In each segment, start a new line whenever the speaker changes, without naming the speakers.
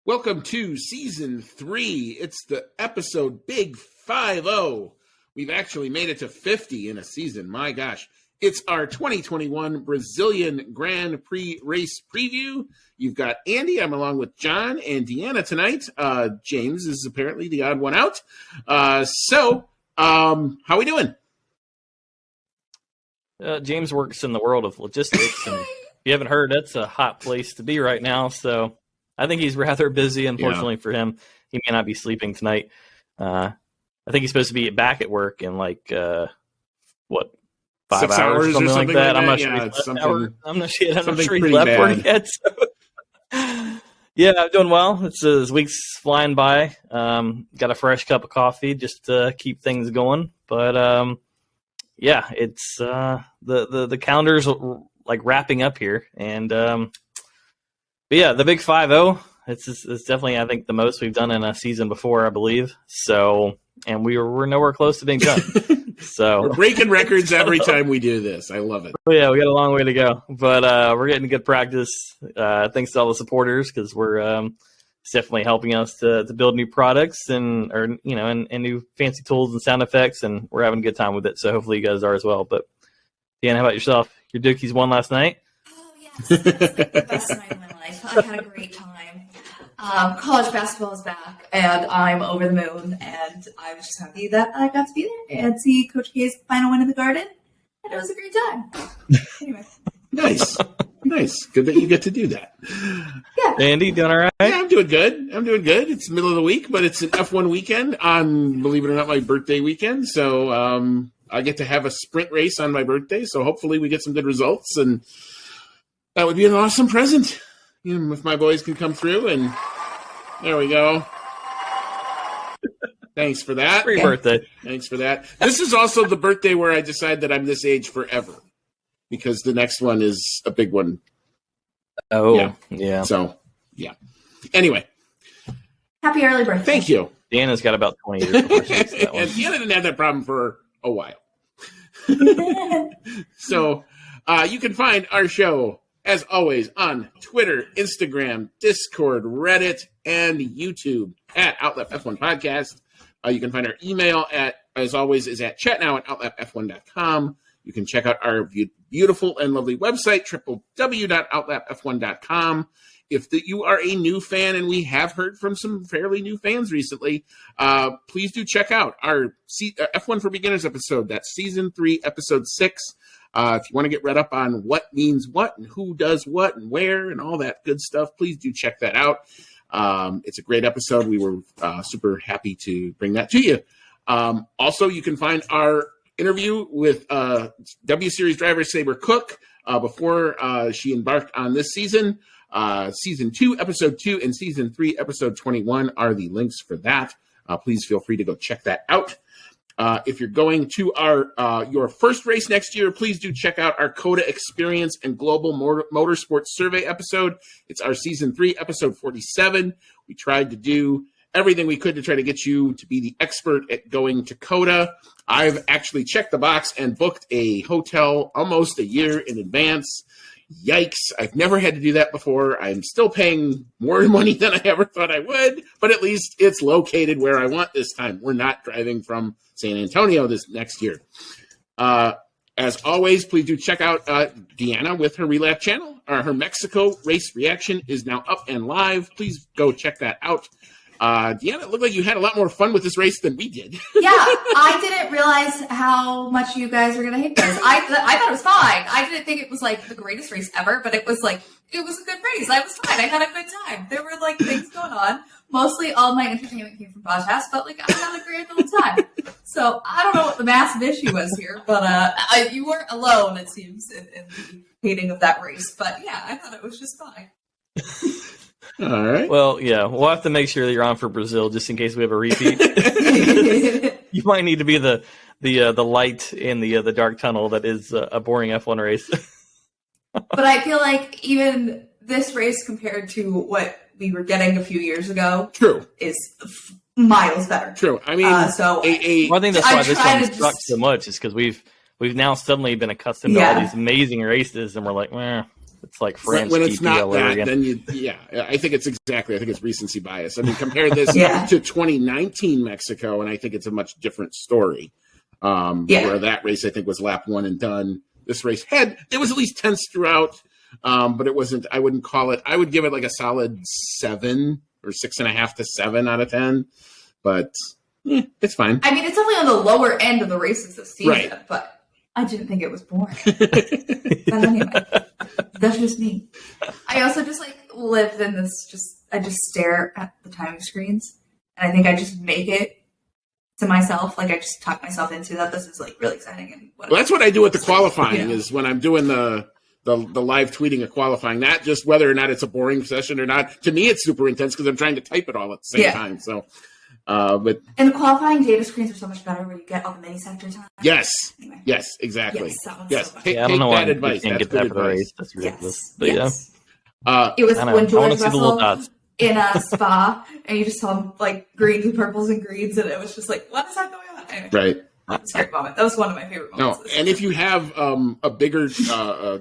Welcome to Season 3. It's the episode Big 5-0. We've actually made it to 50 in a season. My gosh. It's our 2021 Brazilian Grand Prix race preview. You've got Andy. I'm along with John and Deanna tonight. James is apparently the odd one out. How are we doing?
James works in the world of logistics, and if you haven't heard, that's a hot place to be right now. So I think he's rather busy, unfortunately for him. He may not be sleeping tonight. I think he's supposed to be back at work in 5 hours or something like that. I'm not sure. I'm not sure he's left work yet. So. Yeah, I'm doing well. This week's flying by. Got a fresh cup of coffee just to keep things going. But it's the calendar's like wrapping up here, and the big 5-0. It's definitely, I think, the most we've done in a season before, I believe. So, and we're nowhere close to being done. So
we're breaking records every time we do this. I love it.
Yeah, we got a long way to go, but we're getting good practice. Thanks to all the supporters, because it's definitely helping us to build new products and new fancy tools and sound effects, and we're having a good time with it. So hopefully you guys are as well. But Deanna, how about yourself? Your Dookies won last night.
Oh yes, the best night of my life. I had a great time. College basketball is back, and I'm over the moon, and I was just happy that I got to be there and see Coach K's final win in the Garden, and it was a great time. Anyway.
Nice. Good that you get to do that.
Yeah. Andy, doing all right?
Yeah, I'm doing good. It's the middle of the week, but it's an F1 weekend on, believe it or not, my birthday weekend. So I get to have a sprint race on my birthday, so hopefully we get some good results, and that would be an awesome present. If my boys can come through, and there we go. Thanks for that.
Happy birthday.
Thanks for that. This is also the birthday where I decide that I'm this age forever, because the next one is a big one.
Oh, yeah.
So, yeah. Anyway.
Happy early birthday.
Thank you.
Deanna's got about 20 years before she gets that one.
And Deanna didn't have that problem for a while. So, you can find our show, as always, on Twitter, Instagram, Discord, Reddit, and YouTube at Outlet F1 Podcast. You can find our email as always, is at chatnow@outletf1.com. You can check out our beautiful and lovely website, www.outletf1.com. If you are a new fan, and we have heard from some fairly new fans recently, please do check out our F1 for Beginners episode. That's Season 3, Episode 6. If you want to get read up on what means what and who does what and where and all that good stuff, please do check that out. It's a great episode. We were super happy to bring that to you. Also, you can find our interview with W Series driver Saber Cook before she embarked on this season. Season 2, Episode 2, and Season 3, Episode 21 are the links for that. Please feel free to go check that out. If you're going to your first race next year, please do check out our COTA Experience and Global Motorsports Survey episode. It's our Season 3, Episode 47. We tried to do everything we could to try to get you to be the expert at going to COTA. I've actually checked the box and booked a hotel almost a year in advance. Yikes, I've never had to do that before. I'm still paying more money than I ever thought I would, but at least it's located where I want this time. We're not driving from San Antonio this next year. As always, please do check out Deanna with her Relap channel. Her Mexico race reaction is now up and live. Please go check that out. Deanna, it looked like you had a lot more fun with this race than we did.
Yeah, I didn't realize how much you guys were going to hate this. I thought it was fine. I didn't think it was like the greatest race ever, but it was a good race. I was fine. I had a good time. There were things going on. Mostly all my entertainment came from podcasts, but I had a great old time. So I don't know what the massive issue was here, but you weren't alone, it seems, in the hating of that race. But yeah, I thought it was just fine.
All right.
Well, yeah, we'll have to make sure that you're on for Brazil just in case we have a repeat. You might need to be the light in the dark tunnel that is a boring F1 race.
But I feel like even this race compared to what we were getting a few years ago, is miles better.
True. I mean,
I think that's why this one sucks so much, is because we've now suddenly been accustomed to all these amazing races, and we're like, It's like French
when it's
GP
not
all over
that,
again.
then I think it's recency bias. I mean, compare this to 2019 Mexico, and I think it's a much different story. Where that race, I think, was lap one and done. This race there was at least tense throughout, but it wasn't, I wouldn't call it, I would give it like a solid 7 or 6.5 to 7 out of 10, but it's fine.
I mean, it's definitely on the lower end of the races this season,
right.
But I didn't think it was boring. But anyway, that's just me. I also just live in this, I just stare at the timing screens, and I think I just make it to myself, I just talk myself into that this is really exciting. And
well, that's what I do with the qualifying is when I'm doing the live tweeting of qualifying, not just whether or not it's a boring session or not. To me, it's super intense because I'm trying to type it all at the same time. So, and
the qualifying data screens are so much better where you get all the mini sector time.
Yes, yes, exactly.
Yes,
so take that advice. That's good advice.
That's ridiculous.
Yes.
But
it was when George Russell in a spa, and you just saw him greens and purples and greens, and it was just what is that going on? Anyway,
right.
That's a great moment. That was one of my favorite moments.
No, and if you have a bigger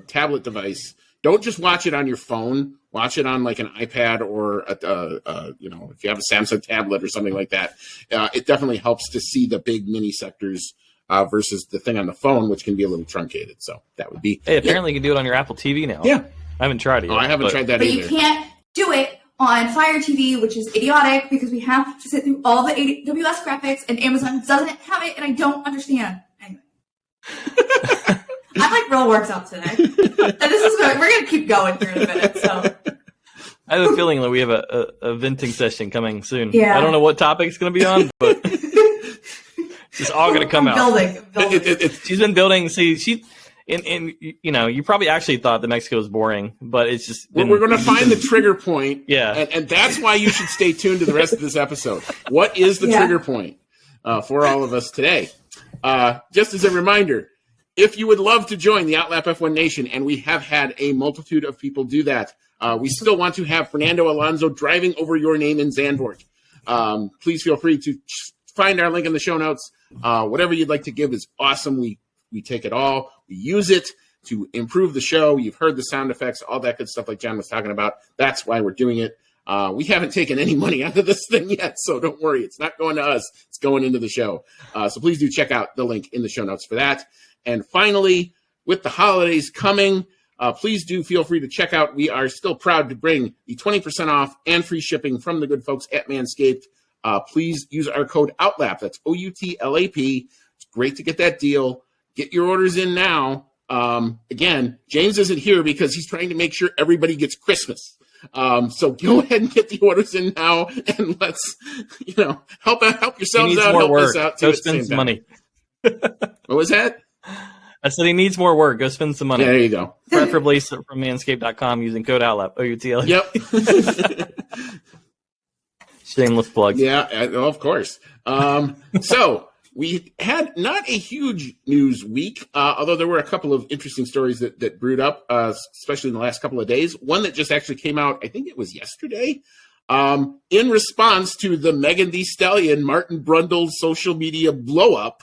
tablet device, don't just watch it on your phone. Watch it on an iPad or if you have a Samsung tablet or something like that. It definitely helps to see the big mini sectors versus the thing on the phone, which can be a little truncated. So that would be.
Hey, apparently you can do it on your Apple TV now.
Yeah,
I haven't tried it yet.
I haven't tried that either.
But you can't do it on Fire TV, which is idiotic because we have to sit through all the AWS graphics, and Amazon doesn't have it, and I don't understand. Anyway. I'm real worked out today. And we're going to keep going here in a minute, so.
I have a feeling that we have a venting session coming soon.
Yeah.
I don't know what topic it's going to be on, but it's all going to come out.
Building.
She's been building. See, and you probably actually thought that Mexico was boring, but it's just
we're going to find the trigger point.
Yeah,
and that's why you should stay tuned to the rest of this episode. What is the trigger point for all of us today? Just as a reminder, if you would love to join the Outlap F1 Nation, and we have had a multitude of people do that, we still want to have Fernando Alonso driving over your name in Zandvoort. Please feel free to find our link in the show notes. Whatever you'd like to give is awesome. We take it all. We use it to improve the show. You've heard the sound effects, all that good stuff like John was talking about. That's why we're doing it. We haven't taken any money out of this thing yet, so don't worry. It's not going to us. It's going into the show. So please do check out the link in the show notes for that. And finally, with the holidays coming, please do feel free to check out. We are still proud to bring the 20% off and free shipping from the good folks at Manscaped. Please use our code OUTLAP. That's OUTLAP. It's great to get that deal. Get your orders in now. Again, James isn't here because he's trying to make sure everybody gets Christmas. So go ahead and get the orders in now, and let's, help yourselves out. Help us out too.
Go spend some money.
What was that?
I said he needs more work. Go spend some money.
Yeah, there you go.
Preferably from manscaped.com using code OUTLAP. OUTLAP.
Yep.
Shameless plug.
Yeah, of course. So we had not a huge news week, although there were a couple of interesting stories that brewed up, especially in the last couple of days. One that just actually came out, I think it was yesterday, in response to the Megan Thee Stallion, Martin Brundle social media blow up.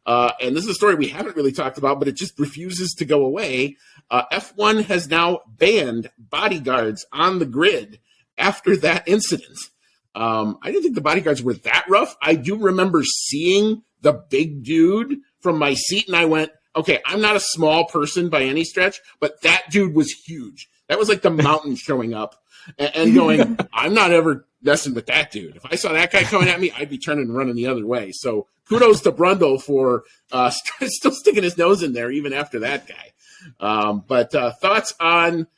And this is a story we haven't really talked about, but it just refuses to go away. F1 has now banned bodyguards on the grid after that incident. I didn't think the bodyguards were that rough. I do remember seeing the big dude from my seat, and I went, okay, I'm not a small person by any stretch, but that dude was huge. That was like the mountain showing up and going, I'm not ever messing with that dude. If I saw that guy coming at me, I'd be turning and running the other way. So kudos to Brundle for still sticking his nose in there even after that guy. But thoughts on,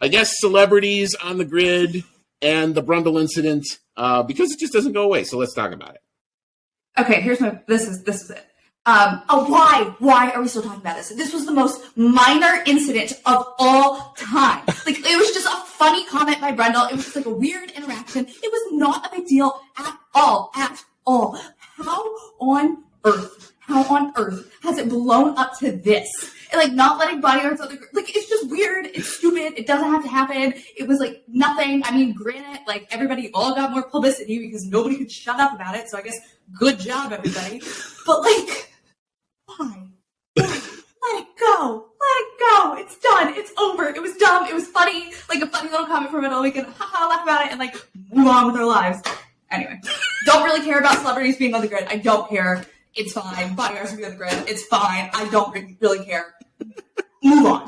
I guess, celebrities on the grid and the Brundle incident, because it just doesn't go away. So let's talk about it.
Okay, this is it. Why are we still talking about this? This was the most minor incident of all time. It was just a funny comment by Brundle. It was just a weird interaction. It was not a big deal at all. How on earth has it blown up to this? And not letting bodyguards on the it's just weird. It's stupid. It doesn't have to happen. It was nothing. I mean, granted, everybody all got more publicity because nobody could shut up about it. So I guess good job, everybody. But why? Let it go. go. It's done. It's over. It was dumb. It was funny. Like a funny little comment from it. We can laugh about it and like move on with our lives. Anyway, don't really care about celebrities being on the grid. I don't care. It's fine. Bodyguards are being on the grid. It's fine. I don't really care. Move on.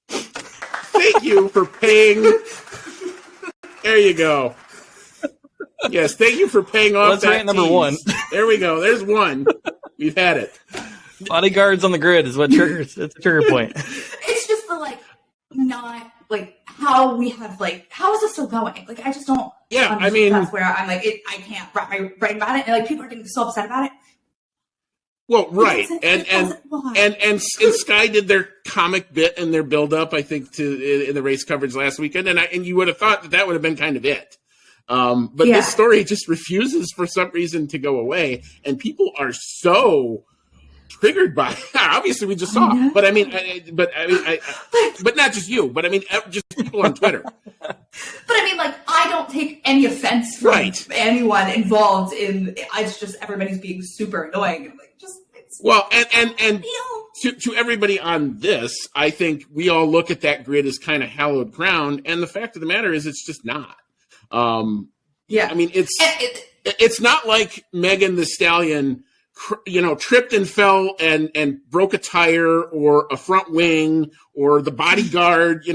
Thank you for paying. There you go. Yes, thank you for paying off.
Let's rank number one.
There we go. There's one. We've had it.
Bodyguards on the grid is what triggers. It's a trigger point.
It's just the like, not like how we have like, how is this still going? Like, I just don't.
Yeah, I mean,
that's where I'm like, I can't write about it, and like people are getting so upset about it.
Well, right, and Sky did their comic bit and their build up, I think, to in the race coverage last weekend, and you would have thought that would have been kind of it. But this story just refuses for some reason to go away, and people are so triggered by it. Obviously, we just saw, but I mean, but not just you, but I mean, just people on Twitter.
But I mean, like, I don't take any offense from anyone involved in. It's just everybody's being super annoying and like just.
Well, and to everybody on this, I think we all look at that grid as kind of hallowed ground, and the fact of the matter is, it's just not. I mean, it's not like Megan Thee Stallion, tripped and fell and broke a tire or a front wing, or the bodyguard,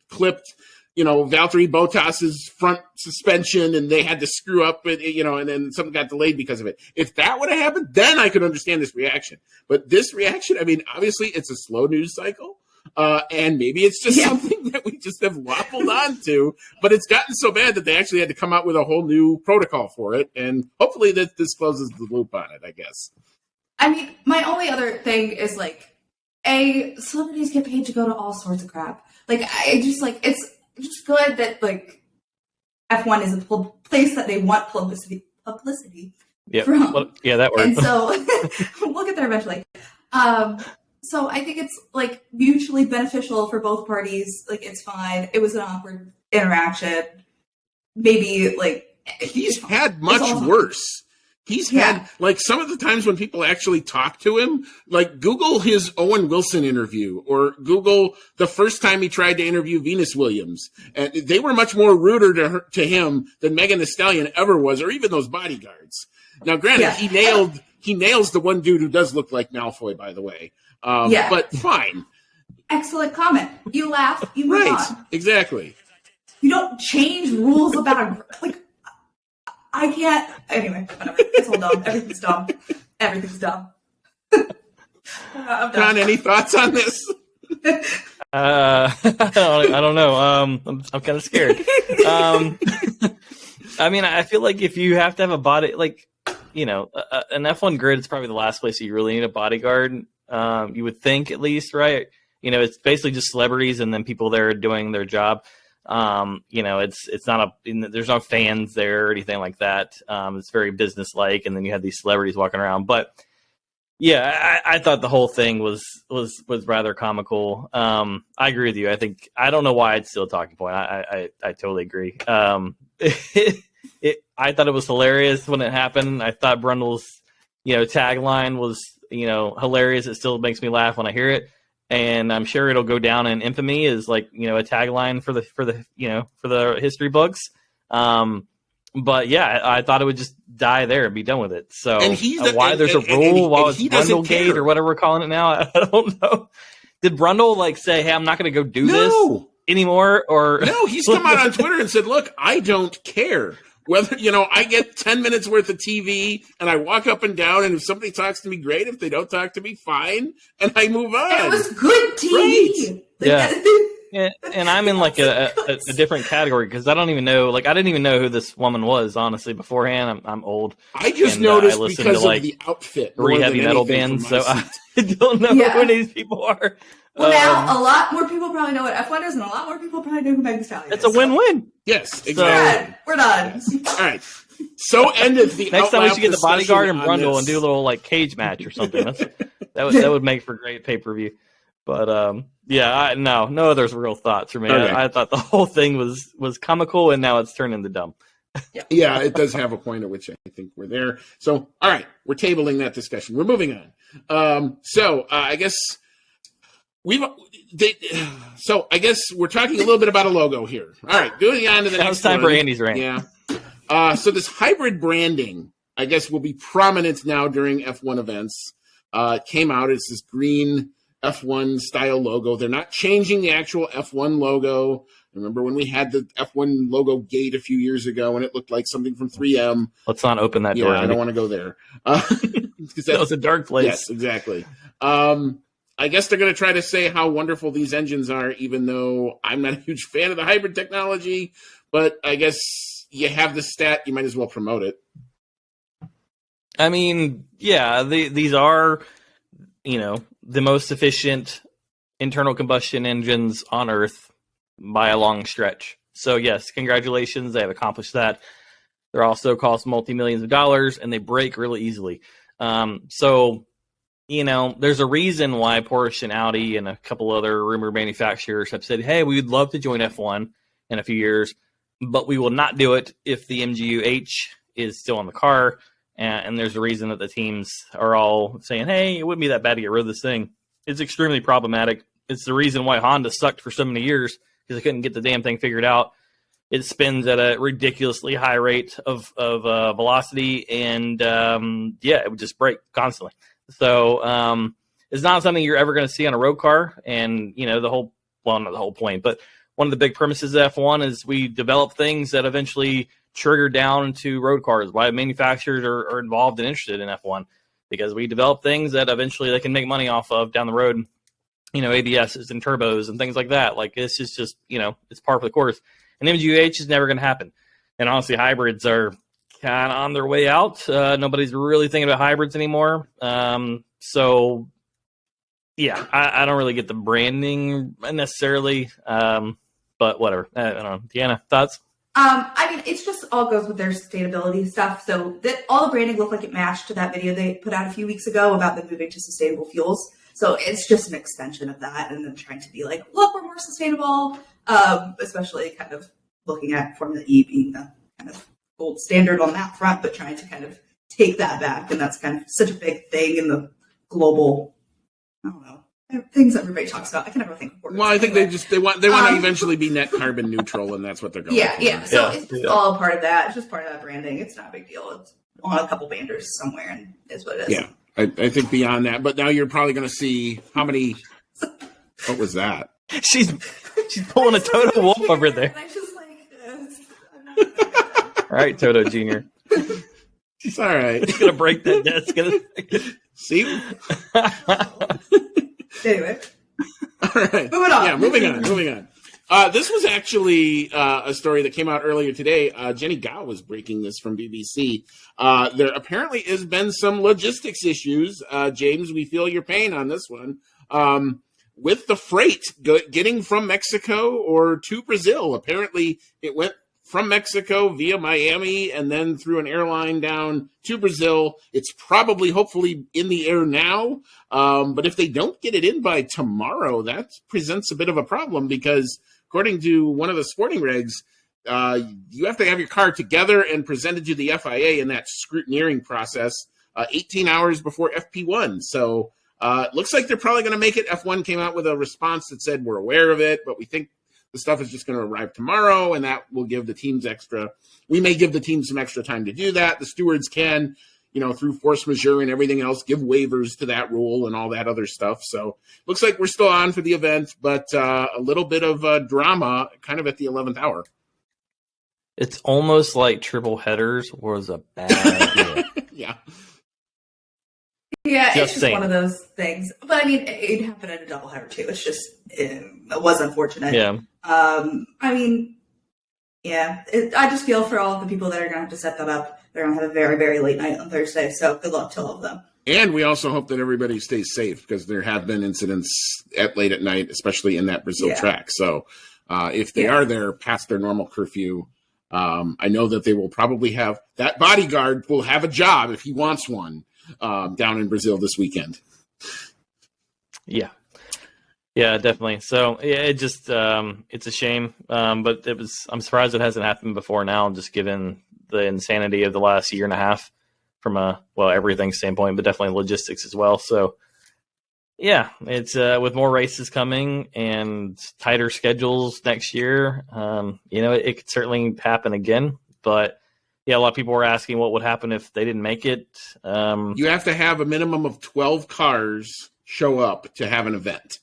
clipped, Valtteri Bottas's front suspension and they had to screw up and then something got delayed because of it. If that would have happened, then I could understand this reaction. But this reaction, I mean, obviously it's a slow news cycle. And maybe it's just something that we just have waffled on to, but it's gotten so bad that they actually had to come out with a whole new protocol for it. And hopefully that this closes the loop on it, I guess.
I mean, my only other thing is like, celebrities get paid to go to all sorts of crap. Like, I just like, it's just good that like F1 is a place that they want publicity from.
Well, yeah, that works.
And so we'll get there eventually. So I think it's like mutually beneficial for both parties. Like, it's fine. It was an awkward interaction. Maybe like
he's had much worse. He's had like some of the times when people actually talk to him, like Google his Owen Wilson interview or Google the first time he tried to interview Venus Williams. And they were much more ruder to him than Megan Thee Stallion ever was, or even those bodyguards. Now, granted, he nails the one dude who does look like Malfoy, by the way. But fine.
Excellent comment. You laugh, you move on.
Exactly.
You don't change rules about I can't. Anyway, whatever. It's all dumb. Everything's dumb. Everything's dumb. I'm done.
John, any thoughts on this?
I don't know. I'm kind of scared. I mean, I feel like if you have to have a body, like, an F1 grid is probably the last place you really need a bodyguard. You would think, at least, right? It's basically just celebrities and then people there doing their job. It's not there's no fans there or anything like that. It's very business-like, and then you have these celebrities walking around. But yeah, I thought the whole thing was rather comical. I agree with you. I don't know why it's still a talking point. I totally agree. I thought it was hilarious when it happened. I thought Brundle's, tagline was, hilarious. It still makes me laugh when I hear it. And I'm sure it'll go down in infamy as like, a tagline for the history books. But yeah, I thought it would just die there and be done with it. So why there's a rule while it's Brundlegate or whatever we're calling it now, I don't know. Did Brundle say, "Hey, I'm not going to go do this anymore"? Or
no, he's come out on Twitter and said, "Look, I don't care whether I get 10 minutes worth of TV and I walk up and down, and if somebody talks to me, great. If they don't talk to me, fine, and I move on."
And it was good TV.
Right. Yeah, and I'm in like a different category because I don't even know. Like, I didn't even know who this woman was, honestly, beforehand. I'm old.
I just noticed because of the outfit.
Three heavy metal bands, so I don't know who these people are.
Well, now a lot more people probably know what F1 is, and a lot more people probably know who Megan Thee Stallion is.
It's a win-win.
Yes, exactly.
So, we're done.
All right. So ended the
next time we should get the bodyguard and Brundle and do a little cage match or something. That would make for great pay-per-view. But no other real thoughts for me. Okay. I thought the whole thing was comical, and now it's turned into dumb.
Yeah, it does have a point at which I think we're there. So, all right, we're tabling that discussion. We're moving on. I guess So I guess we're talking a little bit about a logo here. All right, going on to the next one.
Now it's time for Andy's rant.
Yeah. So this hybrid branding, I guess, will be prominent now during F1 events. It came out. It's this green F1 style logo. They're not changing the actual F1 logo. Remember when we had the F1 logo gate a few years ago and it looked like something from 3M?
Let's not open that door.
I don't want to go there.
That was a dark place.
Yes, exactly. I guess they're going to try to say how wonderful these engines are, even though I'm not a huge fan of the hybrid technology. But I guess you have the stat, you might as well promote it.
I mean, yeah, these are, the most efficient internal combustion engines on Earth by a long stretch. So, yes, congratulations. They have accomplished that. They're also cost multi-millions of dollars, and they break really easily. So, there's a reason why Porsche and Audi and a couple other rumored manufacturers have said, hey, we would love to join F1 in a few years, but we will not do it if the MGU-H is still on the car. And there's a reason that the teams are all saying, hey, it wouldn't be that bad to get rid of this thing. It's extremely problematic. It's the reason why Honda sucked for so many years, because they couldn't get the damn thing figured out. It spins at a ridiculously high rate of velocity, and, it would just break constantly. So it's not something you're ever going to see on a road car. And, not the whole point, but one of the big premises of F1 is we develop things that eventually trigger down to road cars. Why manufacturers are involved and interested in F1, because we develop things that eventually they can make money off of down the road. ABSs and turbos and things like that. Like, this is just, it's par for the course. And MGU-H is never going to happen. And honestly, hybrids are kind of on their way out. Nobody's really thinking about hybrids anymore. So, yeah, I don't really get the branding necessarily. But whatever. I don't know. Deanna, thoughts?
It's just all goes with their sustainability stuff. So that all the branding looked like it matched to that video they put out a few weeks ago about them moving to sustainable fuels. So it's just an extension of that, and them trying to be like, look, we're more sustainable, especially kind of looking at Formula E being the kind of gold standard on that front, but trying to kind of take that back. And that's kind of such a big thing in the global, I don't know, things everybody talks about. I can never think of words.
Well, I think they want to eventually be net carbon neutral, and that's what they're going for.
Yeah. So it's just all part of that. It's just part of that branding. It's not a big deal. It's on a couple banners somewhere, and it's what it is.
Yeah, I think beyond that. But now you're probably going to see how many. What was that?
She's pulling a Toto Wolff over there.
And I just
all right, Toto Jr.
She's all right.
He's going to break that desk.
See?
Anyway.
All right. Moving on. This was actually a story that came out earlier today. Jenny Gao was breaking this from BBC. There apparently has been some logistics issues. James, we feel your pain on this one. With the freight getting from Mexico or to Brazil. Apparently it went from Mexico via Miami and then through an airline down to Brazil. It's probably, hopefully, in the air now. But if they don't get it in by tomorrow, that presents a bit of a problem because according to one of the sporting regs, you have to have your car together and presented to the FIA in that scrutineering process 18 hours before FP1. So it looks like they're probably going to make it. F1 came out with a response that said, we're aware of it, but we think the stuff is just going to arrive tomorrow, and that will give the teams we may give the teams some extra time to do that. The stewards can, through force majeure and everything else, give waivers to that rule and all that other stuff. So looks like we're still on for the event, but a little bit of drama kind of at the 11th hour.
It's almost like triple headers was a bad idea.
Yeah.
Yeah, it's just one of those things. But it happened in a doubleheader too. It's just, it was unfortunate.
Yeah.
I just feel for all of the people that are going to have to set that up. They're going to have a very, very late night on Thursday. So good luck to all of them.
And we also hope that everybody stays safe because there have been incidents late at night, especially in that Brazil track. So if they are there past their normal curfew, I know that they will probably have that bodyguard will have a job if he wants one. Down in Brazil this weekend.
Yeah, definitely. So it just it's a shame, but I'm surprised it hasn't happened before now, just given the insanity of the last year and a half from everything standpoint, but definitely logistics as well. So Yeah, it's with more races coming and tighter schedules next year. It could certainly happen again. But yeah, a lot of people were asking what would happen if they didn't make it.
You have to have a minimum of 12 cars show up to have an event.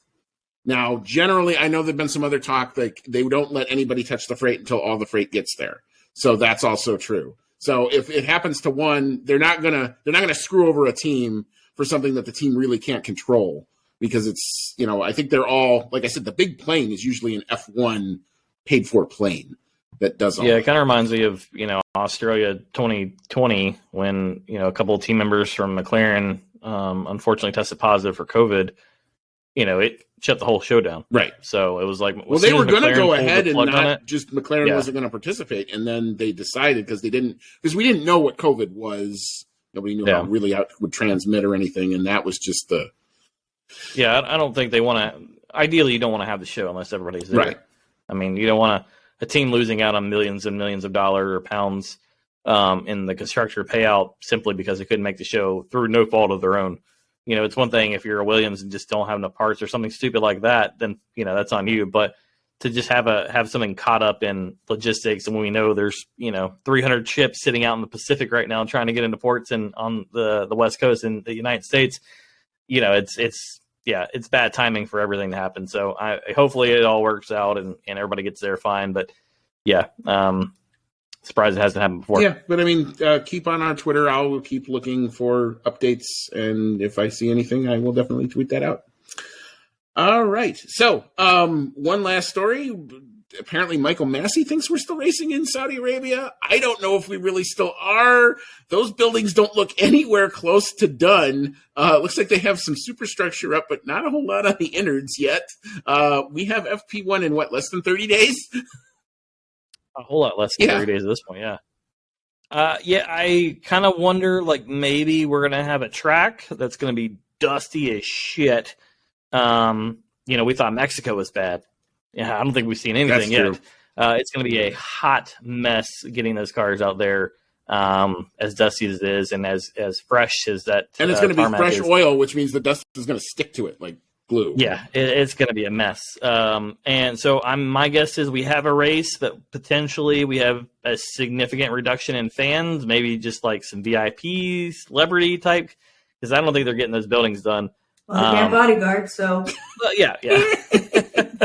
Now, generally, I know there've been some other talk like they don't let anybody touch the freight until all the freight gets there. So that's also true. So if it happens to one, they're not gonna screw over a team for something that the team really can't control, because it's, I think they're all, like I said, the big plane is usually an F1 paid for plane that does all.
Yeah, it kind of reminds me of, Australia 2020 when, a couple of team members from McLaren unfortunately tested positive for COVID. It shut the whole show down.
Right.
So it was like,
they were going to go ahead and not just McLaren wasn't going to participate. And then they decided because we didn't know what COVID was. Nobody knew how it would transmit or anything. And that was just
Yeah, I don't think they want to. Ideally, you don't want to have the show unless everybody's there.
Right.
I mean, you don't want a team losing out on millions and millions of dollars or pounds in the constructor payout simply because they couldn't make the show through no fault of their own. It's one thing if you're a Williams and just don't have enough parts or something stupid like that, then, that's on you. But to just have something caught up in logistics, and when we know there's, 300 ships sitting out in the Pacific right now trying to get into ports and on the West Coast in the United States, it's bad timing for everything to happen. So hopefully it all works out and everybody gets there fine. But yeah, surprised it hasn't happened before.
Yeah, but I mean, keep on our Twitter. I'll keep looking for updates, and if I see anything, I will definitely tweet that out. All right. So, one last story. Apparently, Michael Massey thinks we're still racing in Saudi Arabia. I don't know if we really still are. Those buildings don't look anywhere close to done. Looks like they have some superstructure up, but not a whole lot on the innards yet. We have FP1 in less than 30 days?
A whole lot less than 30 days at this point, yeah. I kind of wonder, maybe we're going to have a track that's going to be dusty as shit. We thought Mexico was bad. Yeah, I don't think we've seen anything yet. It's going to be a hot mess getting those cars out there, as dusty as it is and as fresh as that.
And it's going to be fresh oil, which means the dust is going to stick to it like glue.
Yeah, it's going to be a mess. And so my guess is we have a race that potentially we have a significant reduction in fans, maybe just some VIP celebrity type, because I don't think they're getting those buildings done.
Well, they can't bodyguard, so.
Yeah.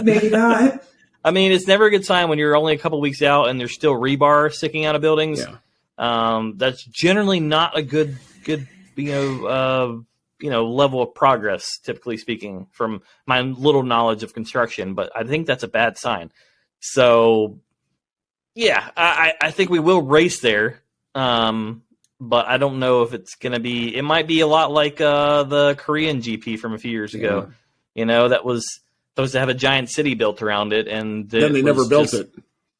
Maybe not.
I mean, it's never a good sign when you're only a couple weeks out and there's still rebar sticking out of buildings. Yeah. That's generally not a good level of progress, typically speaking, from my little knowledge of construction. But I think that's a bad sign. So, yeah, I think we will race there. But I don't know if it's going to be – it might be a lot like the Korean GP from a few years ago. Yeah. That was supposed to have a giant city built around it. And
then they never built it.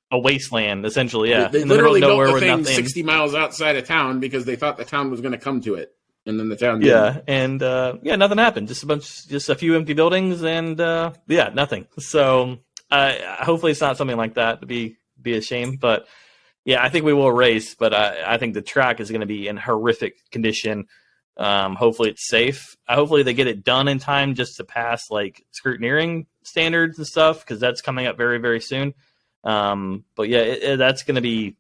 A wasteland, essentially, yeah.
They literally built the thing 60 miles outside of town because they thought the town was going to come to it. And then the town didn't.
Yeah, and nothing happened. Just a few empty buildings and nothing. So hopefully it's not something like that to be a shame. But yeah, I think we will race, but I think the track is going to be in horrific condition. Hopefully it's safe. Hopefully they get it done in time just to pass scrutineering standards and stuff, because that's coming up very, very soon. But yeah, that's going to be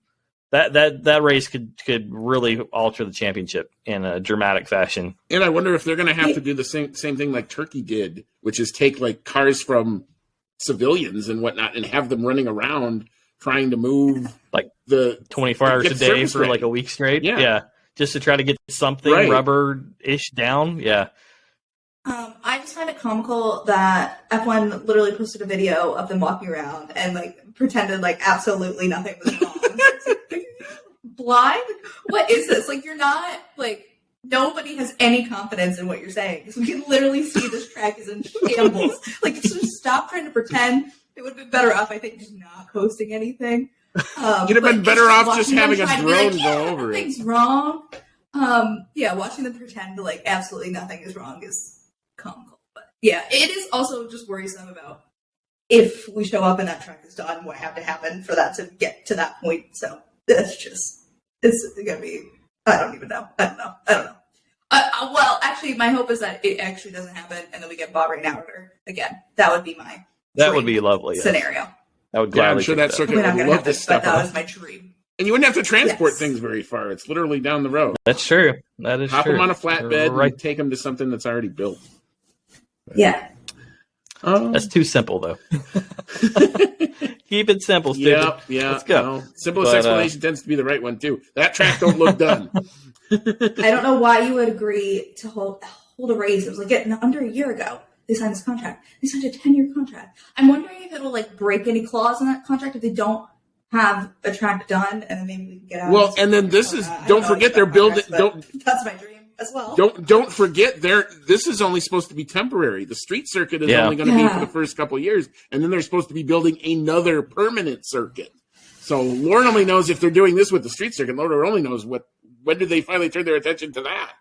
that race could really alter the championship in a dramatic fashion.
And I wonder if they're going to have to do the same thing like Turkey did, which is take cars from civilians and whatnot and have them running around trying to move the
24 hours a day for a week straight. Yeah. Just to try to get something rubber-ish down. Yeah.
I just find it comical that F1 literally posted a video of them walking around and pretended absolutely nothing was wrong. Blind? What is this? You're not nobody has any confidence in what you're saying. Because we can literally see this track is in shambles. Just stop trying to pretend. It would have been better off, I think, just not posting anything.
You'd have been better off just having a drone go over it.
Nothing's wrong. Watching them pretend absolutely nothing is wrong is comical. But yeah, it is also just worrisome about if we show up and that track is done, what have to happen for that to get to that point. So it's going to be, I don't know. Well, actually, my hope is that it actually doesn't happen, and then we get Bahrain outer again. That would be my
would be lovely
scenario.
Yes. I would gladly.
I'm sure that circuit would love this stuff.
That was my dream.
And you wouldn't have to transport things very far. It's literally down the road.
That's true. That is
true. Hop them on a flatbed and take them to something that's already built.
Yeah.
That's too simple, though. Keep it simple, stupid.
Yeah.
Let's go.
No, simplest explanation tends to be the right one, too. That track don't look done.
I don't know why you would agree to hold a race. It was like under a year ago. They signed this contract. They signed a 10-year contract. I'm wondering if it'll break any clause in that contract if they don't have a track done, and then maybe we can get out.
Well, and then this is don't forget they're building.
That's my dream as well.
Don't forget this is only supposed to be temporary. The street circuit is only going to be for the first couple of years, and then they're supposed to be building another permanent circuit. So Lauren only knows if they're doing this with the street circuit. Lauren only knows when did they finally turn their attention to that.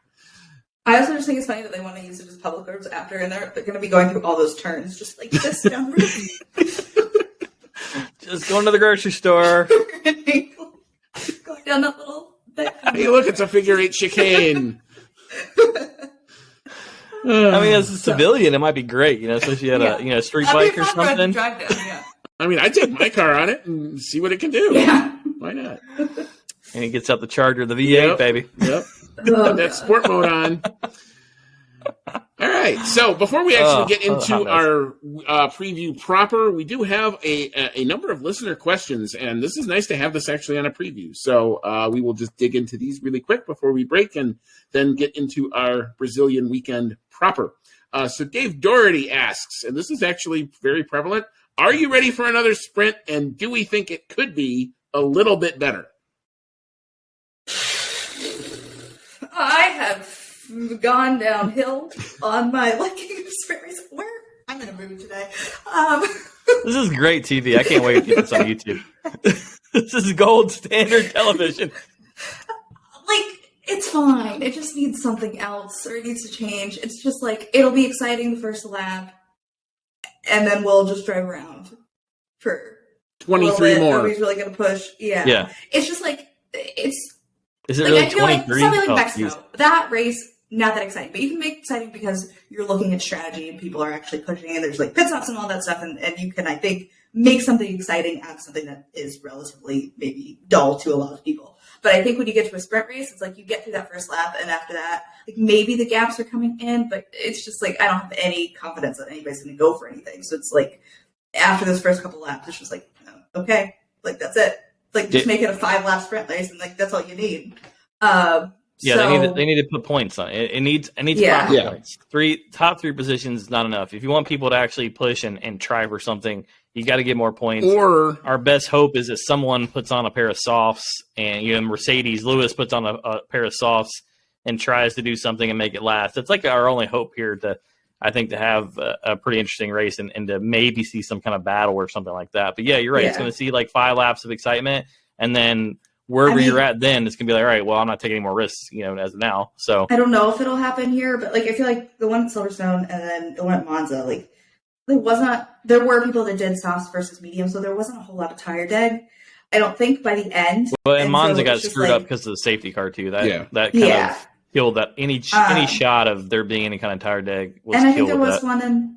I also just think it's funny that they want to use it as public roads after, and they're going to be going through all those turns just like this down the road.
Just going to the grocery store.
Going down that little bit.
Hey, look, it's a figure 8 chicane.
I mean, as a civilian, it might be great, especially at a street bike or something.
Drive down, yeah.
I mean, I take my car on it and see what it can do.
Yeah.
Why not?
And it gets out the charger, the V8, baby.
Yep. That sport mode on. All right. So before we actually get into our preview proper, we do have a number of listener questions, and this is nice to have this actually on a preview. So we will just dig into these really quick before we break and then get into our Brazilian weekend proper. So Dave Doherty asks, and this is actually very prevalent, are you ready for another sprint, and do we think it could be a little bit better?
I have gone downhill on my liking of sprint race. I'm in a mood today.
This is great TV. I can't wait to get this on YouTube. This is gold standard television.
It's fine. It just needs something else, or it needs to change. It's just it'll be exciting the first lap, and then we'll just drive around for
23 more.
Nobody's really going to push. Yeah. It's just it's.
Is it really
I feel
23?
Something like Mexico. That race, not that exciting. But you can make it exciting because you're looking at strategy and people are actually pushing and there's pit stops and all that stuff. And you can, I think, make something exciting out of something that is relatively maybe dull to a lot of people. But I think when you get to a sprint race, it's you get through that first lap and after that, maybe the gaps are coming in, but it's just I don't have any confidence that anybody's going to go for anything. So it's after those first couple laps, it's just okay, that's it. Just make it a 5-lap sprint race, and that's all you need.
They need to put points on it. It needs points. Top 3 positions is not enough. If you want people to actually push and try for something, you got to get more points. Or our best hope is that someone puts on a pair of softs, and Mercedes Lewis puts on a pair of softs and tries to do something and make it last. It's our only hope here to have a pretty interesting race and to maybe see some kind of battle or something like that. But yeah, you're right. Yeah. It's going to see 5 laps of excitement, and then wherever you're at, then it's going to be all right, well, I'm not taking any more risks, as of now. So
I don't know if it'll happen here, but I feel the one at Silverstone and then the one at Monza, there were people that did softs versus medium, so there wasn't a whole lot of tire dead. I don't think by the end.
Well, and Monza got screwed up because of the safety car too. That kind of killed that any shot of there being any kind of tire dag was killed.
And I think there was one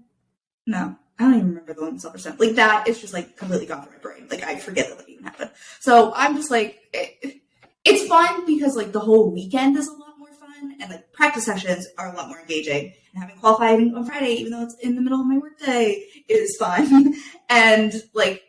I don't even remember the one in Silverstone. That is just completely gone from my brain. I forget that even happened. So I'm just it's fun because the whole weekend is a lot more fun and practice sessions are a lot more engaging. And having qualifying on Friday, even though it's in the middle of my workday, is fun. And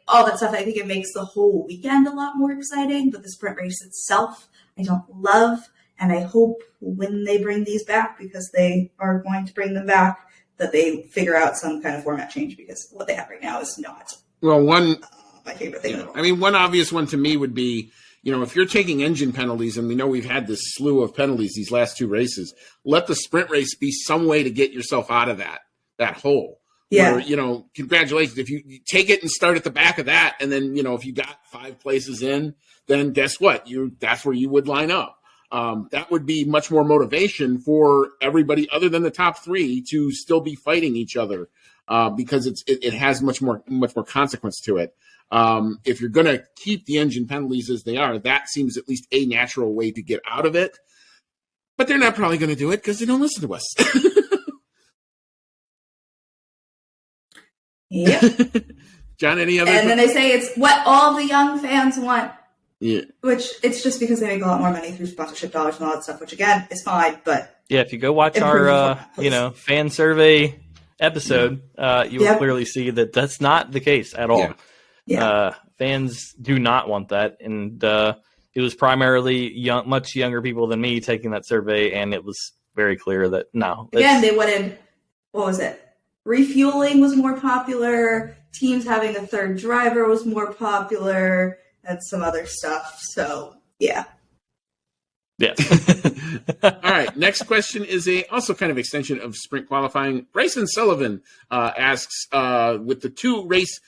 all that stuff, I think it makes the whole weekend a lot more exciting. But the sprint race itself, I don't love. And I hope when they bring these back, because they are going to bring them back, that they figure out some kind of format change, because what they have right now is not my favorite thing.
One obvious one to me would be, if you're taking engine penalties, and we know we've had this slew of penalties these last 2 races, let the sprint race be some way to get yourself out of that hole. Yeah. Where, congratulations. If you take it and start at the back of that, and then, if you got 5 places in, then guess what? That's where you would line up. That would be much more motivation for everybody other than the top 3 to still be fighting each other, because it has much more consequence to it. If you're going to keep the engine penalties as they are, that seems at least a natural way to get out of it. But they're not probably going to do it because they don't listen to us.
Yep.
John, any other?
And then they say it's what all the young fans want.
Yeah.
Which it's just because they make a lot more money through sponsorship dollars and all that stuff, which again is fine. But
yeah, if you go watch our fan survey episode, you will clearly see that that's not the case at all.
Yeah.
Fans do not want that, and it was primarily much younger people than me taking that survey, and it was very clear that no.
Again, they wanted, what was it? Refueling was more popular. Teams having a third driver was more popular. And some other stuff. So, yeah.
Yeah.
All right. Next question is also kind of extension of sprint qualifying. Bryson Sullivan asks, with the two race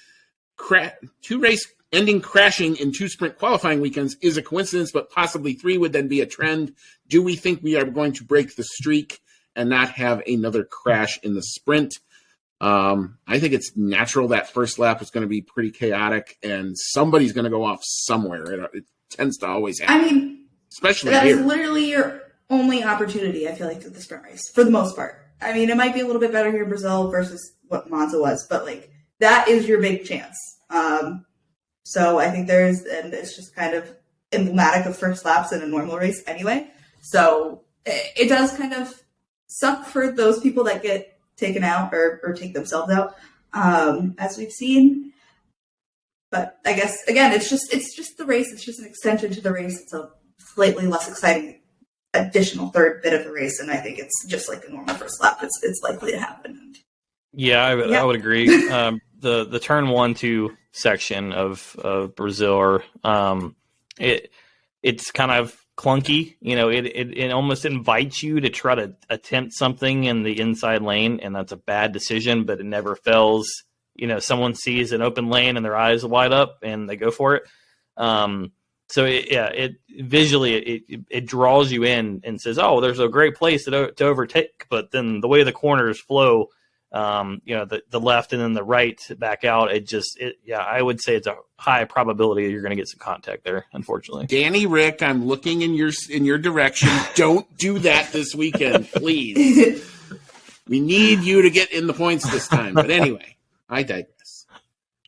ending crashing in 2 sprint qualifying weekends is a coincidence, but possibly 3 would then be a trend. Do we think we are going to break the streak and not have another crash in the sprint? I think it's natural that first lap is going to be pretty chaotic, and somebody's going to go off somewhere. It tends to always happen.
I mean,
especially
that
here.
is literally your only opportunity, I feel like, with the sprint race, for the most part. I mean, it might be a little bit better here in Brazil versus what Monza was, but, like, that is your big chance. So I think and it's just kind of emblematic of first laps in a normal race anyway. So it does kind of suck for those people that get taken out or take themselves out, as we've seen. But I guess, again, it's just the race. It's just an extension to the race. It's a slightly less exciting additional third bit of the race, and I think it's just like a normal first lap. It's likely to happen.
Yeah, I would agree. The turn 1-2 section of Brazil, it's kind of clunky. It almost invites you to try to attempt something in the inside lane, and that's a bad decision, but it never fails. Someone sees an open lane and their eyes light up and they go for it. So it visually it draws you in and says, oh, there's a great place to overtake. But then the way the corners flow, the left and then the right back out, I would say it's a high probability you're going to get some contact there, unfortunately.
Danny, Rick, I'm looking in your direction. Don't do that this weekend, please. We need you to get in the points this time. But anyway, I digress.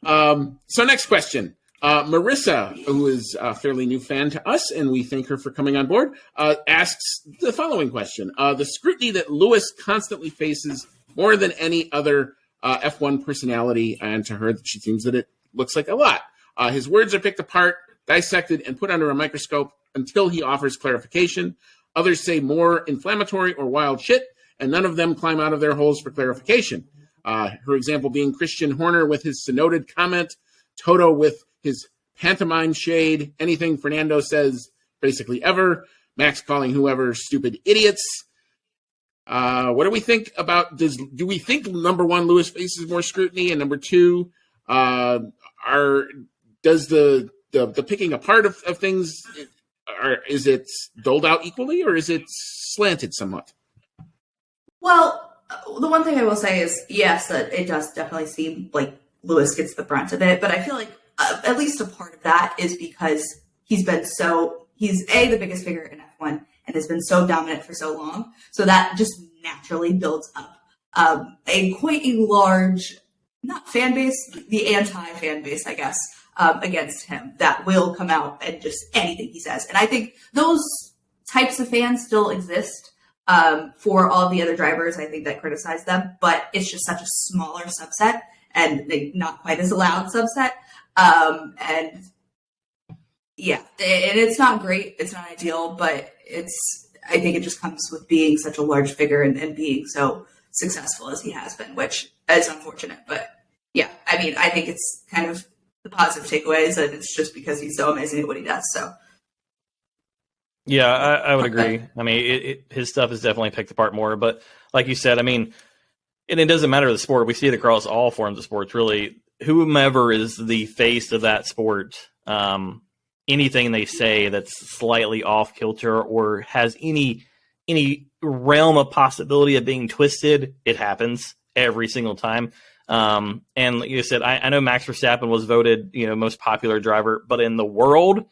So next question. Marissa, who is a fairly new fan to us, and we thank her for coming on board, asks the following question. The scrutiny that Lewis constantly faces more than any other F1 personality, and to her, she seems that it looks like a lot. His words are picked apart, dissected, and put under a microscope until he offers clarification. Others say more inflammatory or wild shit, and none of them climb out of their holes for clarification. Her example being Christian Horner with his synoded comment, Toto with his pantomime shade, anything Fernando says basically ever, Max calling whoever stupid idiots. What do we think about this? Do we think, number one, Lewis faces more scrutiny, and number two, does the picking apart of things, is it doled out equally, or is it slanted somewhat?
Well, the one thing I will say is, yes, that it does definitely seem like Lewis gets the brunt of it, but I feel like at least a part of that is because he's the biggest figure in F1 and has been so dominant for so long. So that just naturally builds up quite a large, not fan base, the anti-fan base, I guess, against him that will come out and just anything he says. And I think those types of fans still exist for all the other drivers, I think, that criticize them, but it's just such a smaller subset and not quite as loud subset. And it's not great. It's not ideal, but I think it just comes with being such a large figure and being so successful as he has been, which is unfortunate. But yeah, I mean, I think it's kind of the positive takeaways, and it's just because he's so amazing at what he does. So.
Yeah, I would agree. I mean, his stuff is definitely picked apart more, but like you said, I mean, and it doesn't matter the sport. We see it across all forms of sports, really. Whomever is the face of that sport, anything they say that's slightly off kilter or has any realm of possibility of being twisted, it happens every single time. And like you said, I know Max Verstappen was voted, most popular driver, but in the world,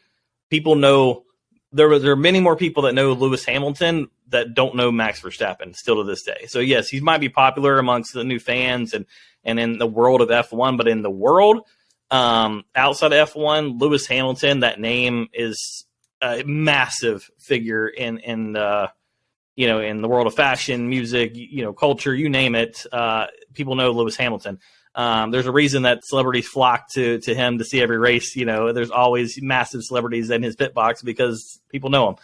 people know there are many more people that know Lewis Hamilton that don't know Max Verstappen still to this day. So yes, he might be popular amongst the new fans and in the world of F1, but in the world outside of F1, Lewis Hamilton, that name is a massive figure in the world of fashion, music, culture, you name it. People know Lewis Hamilton. There's a reason that celebrities flock to him to see every race. There's always massive celebrities in his pit box because people know him.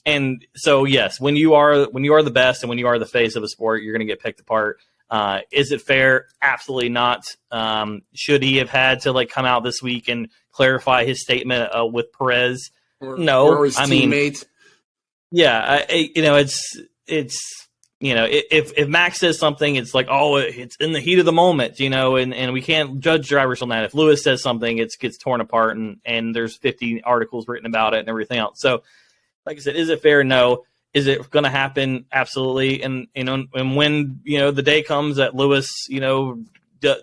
And so, yes, when you are the best and when you are the face of a sport, you're going to get picked apart. Is it fair? Absolutely not. Should he have had to come out this week and clarify his statement with Perez? No,
or his teammate.
Yeah, if Max says something, it's like, oh, it's in the heat of the moment, and we can't judge drivers on that. If Lewis says something, it gets torn apart, and there's 50 articles written about it and everything else. So, like I said, is it fair? No. Is it going to happen? Absolutely. And when the day comes that Lewis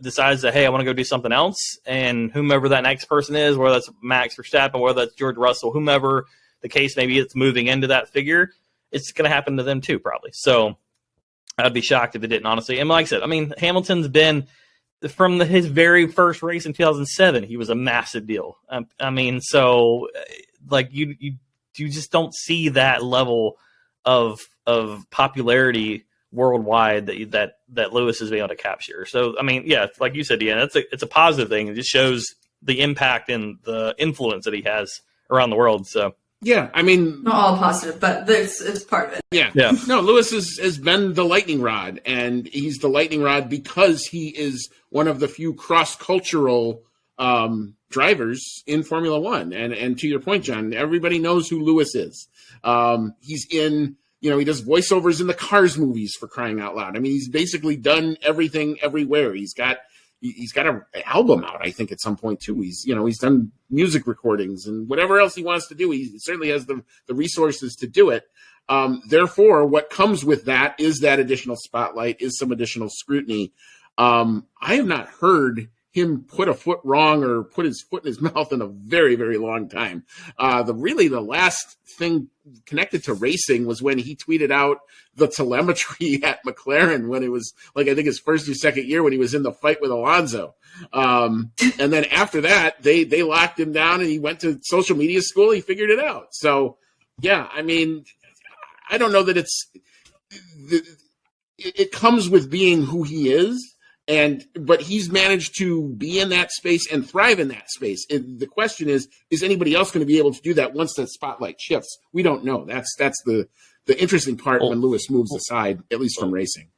decides that, hey, I want to go do something else, and whomever that next person is, whether that's Max Verstappen, whether that's George Russell, whomever the case maybe, it's moving into that figure, it's going to happen to them too, probably. So I'd be shocked if it didn't, honestly. And like I said, Hamilton's been from his very first race in 2007, he was a massive deal. So you just don't see that level of popularity worldwide that Lewis is able to capture. So like you said, Deanna, it's a positive thing. It just shows the impact and the influence that he has around the world. So
yeah,
not all positive, but it's part of it.
Yeah. No, Lewis has been the lightning rod, and he's the lightning rod because he is one of the few cross-cultural drivers in Formula One. And to your point, John, everybody knows who Lewis is. He's in, he does voiceovers in the Cars movies, for crying out loud. He's basically done everything everywhere. He's got an album out, I think, at some point too. He's done music recordings and whatever else he wants to do. He certainly has the resources to do it. Therefore, what comes with that is that additional spotlight, is some additional scrutiny. I have not heard him put a foot wrong or put his foot in his mouth in a very, very long time. The last thing connected to racing was when he tweeted out the telemetry at McLaren when it was I think his first or second year when he was in the fight with Alonso. And then after that, they locked him down and he went to social media school. He figured it out. So yeah, I don't know that it comes with being who he is. But he's managed to be in that space and thrive in that space. The question is anybody else going to be able to do that once that spotlight shifts? We don't know. That's the interesting part when Lewis moves aside, at least from racing.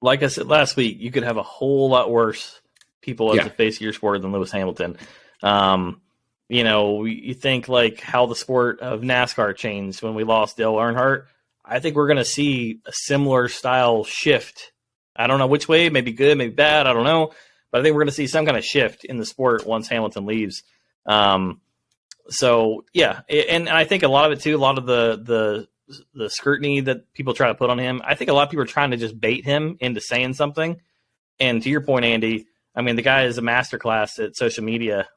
Like I said last week, you could have a whole lot worse people as the face of your sport than Lewis Hamilton. You think how the sport of NASCAR changed when we lost Dale Earnhardt. I think we're going to see a similar style shift. I don't know which way, maybe good, maybe bad, I don't know. But I think we're going to see some kind of shift in the sport once Hamilton leaves. So, yeah, and I think a lot of it, too, a lot of the scrutiny that people try to put on him, I think a lot of people are trying to just bait him into saying something. And to your point, Andy, the guy is a masterclass at social media.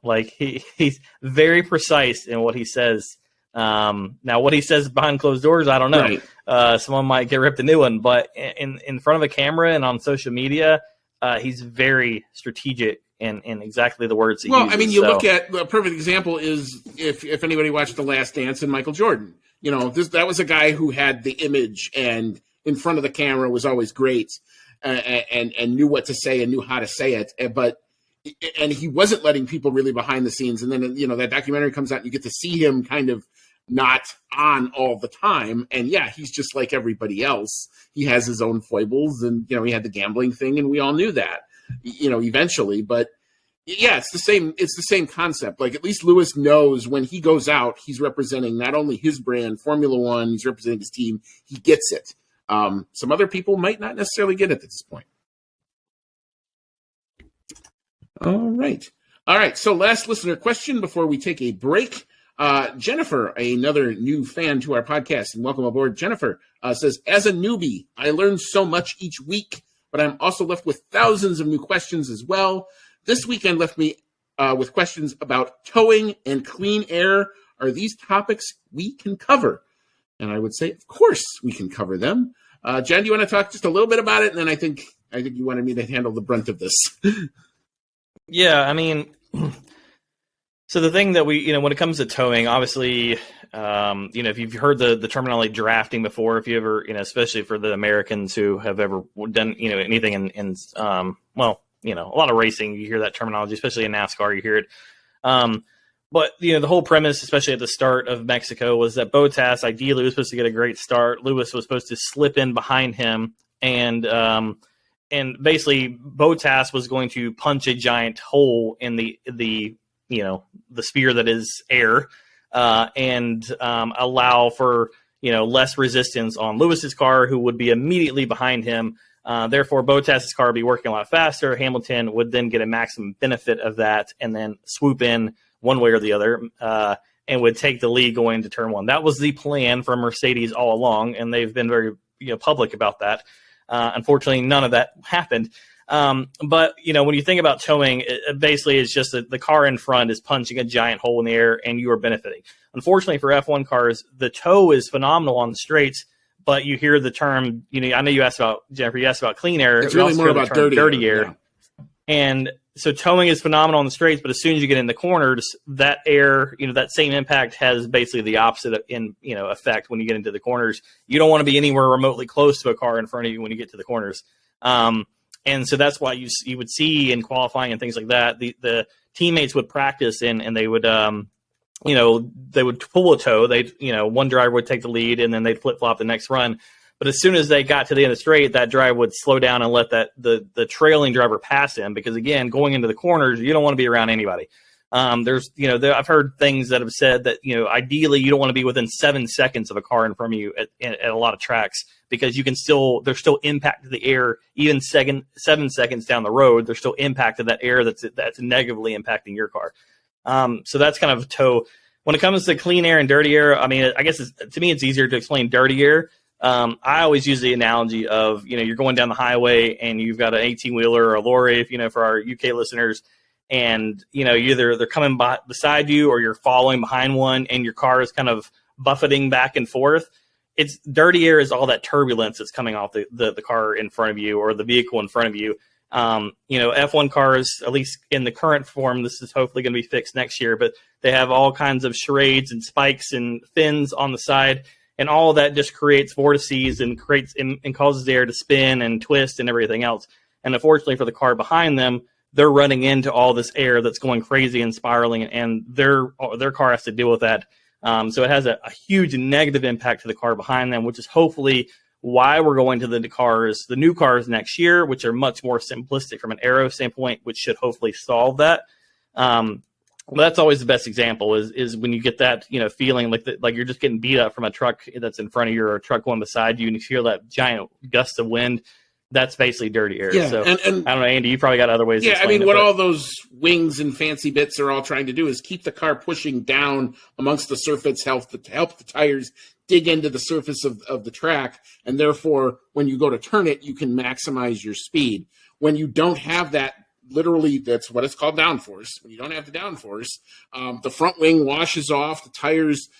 He's very precise in what he says. Now, what he says behind closed doors, I don't know.
Right.
Someone might get ripped a new one, but in front of a camera and on social media, he's very strategic in exactly the words he uses.
Look at a perfect example is if anybody watched The Last Dance and Michael Jordan, that was a guy who had the image and in front of the camera was always great and knew what to say and knew how to say it, and he wasn't letting people really behind the scenes. And then, that documentary comes out and you get to see him kind of not on all the time. And yeah, he's just like everybody else. He has his own foibles and, he had the gambling thing and we all knew that, eventually. But yeah, it's the same concept. At least Lewis knows when he goes out, he's representing not only his brand, Formula One, he's representing his team. He gets it. Some other people might not necessarily get it at this point. All right. So last listener question before we take a break. Jennifer, another new fan to our podcast, and welcome aboard. Jennifer says, as a newbie, I learn so much each week, but I'm also left with thousands of new questions as well. This weekend left me with questions about towing and clean air. Are these topics we can cover? And I would say, of course, we can cover them. Jen, do you want to talk just a little bit about it? And then I think you wanted me to handle the brunt of this.
Yeah, I mean, so the thing that we, when it comes to towing, obviously, if you've heard the terminology drafting before, if you ever, especially for the Americans who have ever done, anything in a lot of racing, you hear that terminology, especially in NASCAR, you hear it. But, the whole premise, especially at the start of Mexico, was that Bottas ideally was supposed to get a great start. Lewis was supposed to slip in behind him, and basically Bottas was going to punch a giant hole in the sphere that is air, and allow for, less resistance on Lewis's car, who would be immediately behind him. Therefore, Bottas's car would be working a lot faster. Hamilton would then get a maximum benefit of that and then swoop in one way or the other, and would take the lead going into turn one. That was the plan for Mercedes all along, and they've been very public about that. Unfortunately, none of that happened. But, when you think about towing, it basically is just that the car in front is punching a giant hole in the air and you are benefiting. Unfortunately for F1 cars, the tow is phenomenal on the straights, but you hear the term, I know you asked about, Jennifer, you asked about clean air.
It's really more about dirty air.
Yeah. And so towing is phenomenal on the straights, but as soon as you get in the corners, that air, that same impact has basically the opposite effect when you get into the corners. You don't want to be anywhere remotely close to a car in front of you when you get to the corners. And so that's why you would see in qualifying and things like that, the teammates would practice and they would, they would pull a tow. One driver would take the lead and then they'd flip flop the next run. But as soon as they got to the end of the straight, that driver would slow down and let the trailing driver pass him, because again, going into the corners, you don't want to be around anybody. I've heard things that have said that, ideally you don't want to be within 7 seconds of a car in front of you at a lot of tracks, because there's still impact to the air, even 7 seconds down the road, there's still impact to that air that's negatively impacting your car. So that's kind of a tow. When it comes to clean air and dirty air, I mean, I guess to me, it's easier to explain dirty air. I always use the analogy of, you're going down the highway and you've got an 18-wheeler or a lorry, for our UK listeners, and, either they're coming beside you or you're following behind one and your car is kind of buffeting back and forth. It's dirty air is all that turbulence that's coming off the car in front of you or the vehicle in front of you. F1 cars, at least in the current form, this is hopefully going to be fixed next year, but they have all kinds of charades and spikes and fins on the side. And all of that just creates vortices and causes the air to spin and twist and everything else. And unfortunately for the car behind them, they're running into all this air that's going crazy and spiraling, and their car has to deal with that. So it has a huge negative impact to the car behind them, which is hopefully why we're going to the new cars next year, which are much more simplistic from an aero standpoint, which should hopefully solve that. Well, that's always the best example is when you get that, feeling like you're just getting beat up from a truck that's in front of you or a truck going beside you, and you feel that giant gust of wind. That's basically dirty air.
Yeah,
so
and
I don't know, Andy, you probably got other ways to explain
what all those wings and fancy bits are all trying to do is keep the car pushing down amongst the surface, help the tires dig into the surface of the track, and therefore, when you go to turn it, you can maximize your speed. When you don't have that, literally, that's what it's called, downforce. When you don't have the downforce, the front wing washes off, the tires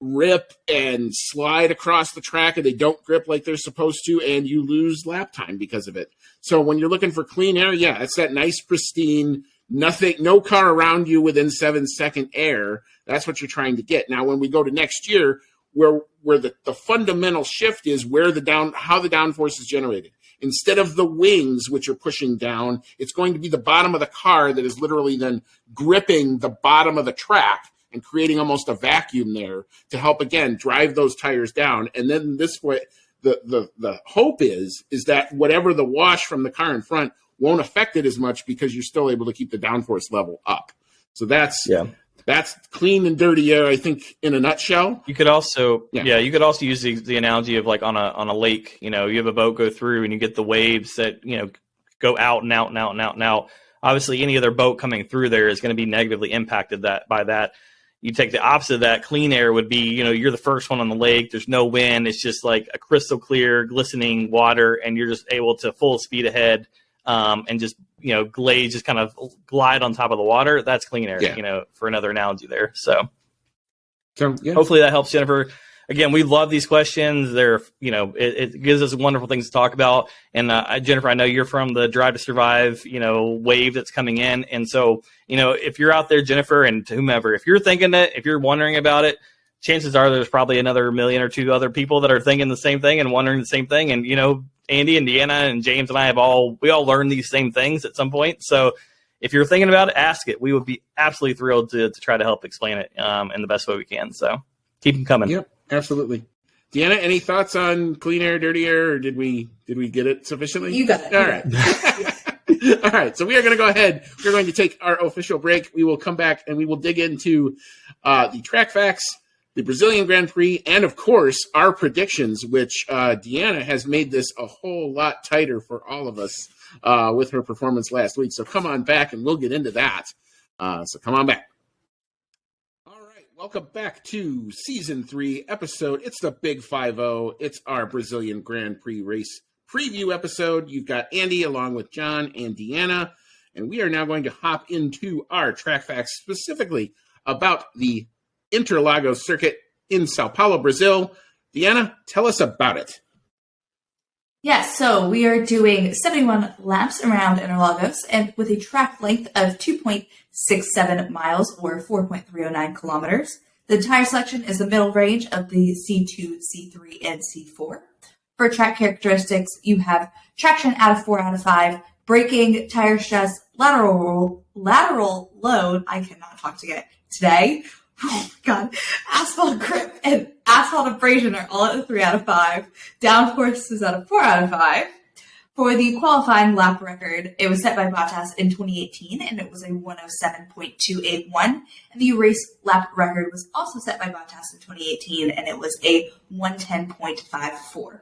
rip and slide across the track, and they don't grip like they're supposed to, and you lose lap time because of it. So when you're looking for clean air, it's that nice, pristine, no car around you within 7 second air. That's what you're trying to get. Now, when we go to next year, where the fundamental shift is how the downforce is generated. Instead of the wings, which are pushing down, it's going to be the bottom of the car that is literally then gripping the bottom of the track and creating almost a vacuum there to help, again, drive those tires down. And then this way, the hope is that whatever the wash from the car in front won't affect it as much, because you're still able to keep the downforce level up. So that's clean and dirty air, I think, in a nutshell.
You could also use the analogy of like on a lake. You have a boat go through and you get the waves that go out and out and out and out and out. Obviously, any other boat coming through there is going to be negatively impacted by that. You take the opposite of that. Clean air would be, you're the first one on the lake. There's no wind. It's just like a crystal clear, glistening water, and you're just able to full speed ahead and just, glaze, just kind of glide on top of the water. That's clean air, for another analogy there. So hopefully that helps, Jennifer. again, we love these questions. They're, it gives us wonderful things to talk about. And Jennifer, I know you're from the Drive to Survive, wave that's coming in. And so, if you're out there, Jennifer, and to whomever, if you're thinking it, if you're wondering about it, chances are there's probably another million or two other people that are thinking the same thing and wondering the same thing. And, Andy and Deanna and James and I we all learned these same things at some point. So if you're thinking about it, ask it. We would be absolutely thrilled to try to help explain it in the best way we can. So keep them coming.
Yep, absolutely. Deanna, any thoughts on clean air, dirty air, or did we get it sufficiently?
You got it.
All right. All right. So we are going to go ahead. We're going to take our official break. We will come back and we will dig into the track facts, the Brazilian Grand Prix, and, of course, our predictions, which Deanna has made this a whole lot tighter for all of us with her performance last week. So come on back, and we'll get into that. So come on back. All right. Welcome back to Season 3 episode. It's the Big 5-0. It's our Brazilian Grand Prix race preview episode. You've got Andy along with John and Deanna, and we are now going to hop into our track facts specifically about the Interlagos circuit in São Paulo, Brazil. Deanna, tell us about it.
Yes, so we are doing 71 laps around Interlagos and with a track length of 2.67 miles or 4.309 kilometers. The tire selection is the middle range of the C2, C3, and C4. For track characteristics, you have traction out of 4 out of 5, braking, tire stress, lateral load, I cannot talk today. Oh my God. Asphalt grip and asphalt abrasion are all at a 3 out of 5. Downforce is at a 4 out of 5. For the qualifying lap record, it was set by Bottas in 2018, and it was a 107.281. And the race lap record was also set by Bottas in 2018, and it was a 110.54.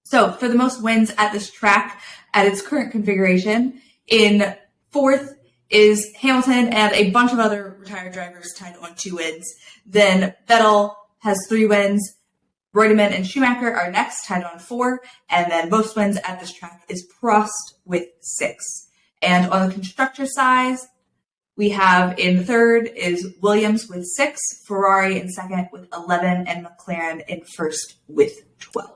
So for the most wins at this track at its current configuration, in fourth is Hamilton and a bunch of other retired drivers tied on 2 wins. Then Vettel has 3 wins. Reutemann and Schumacher are next, tied on 4. And then most wins at this track is Prost with 6. And on the constructor side, we have in third is Williams with 6, Ferrari in second with 11, and McLaren in first with 12.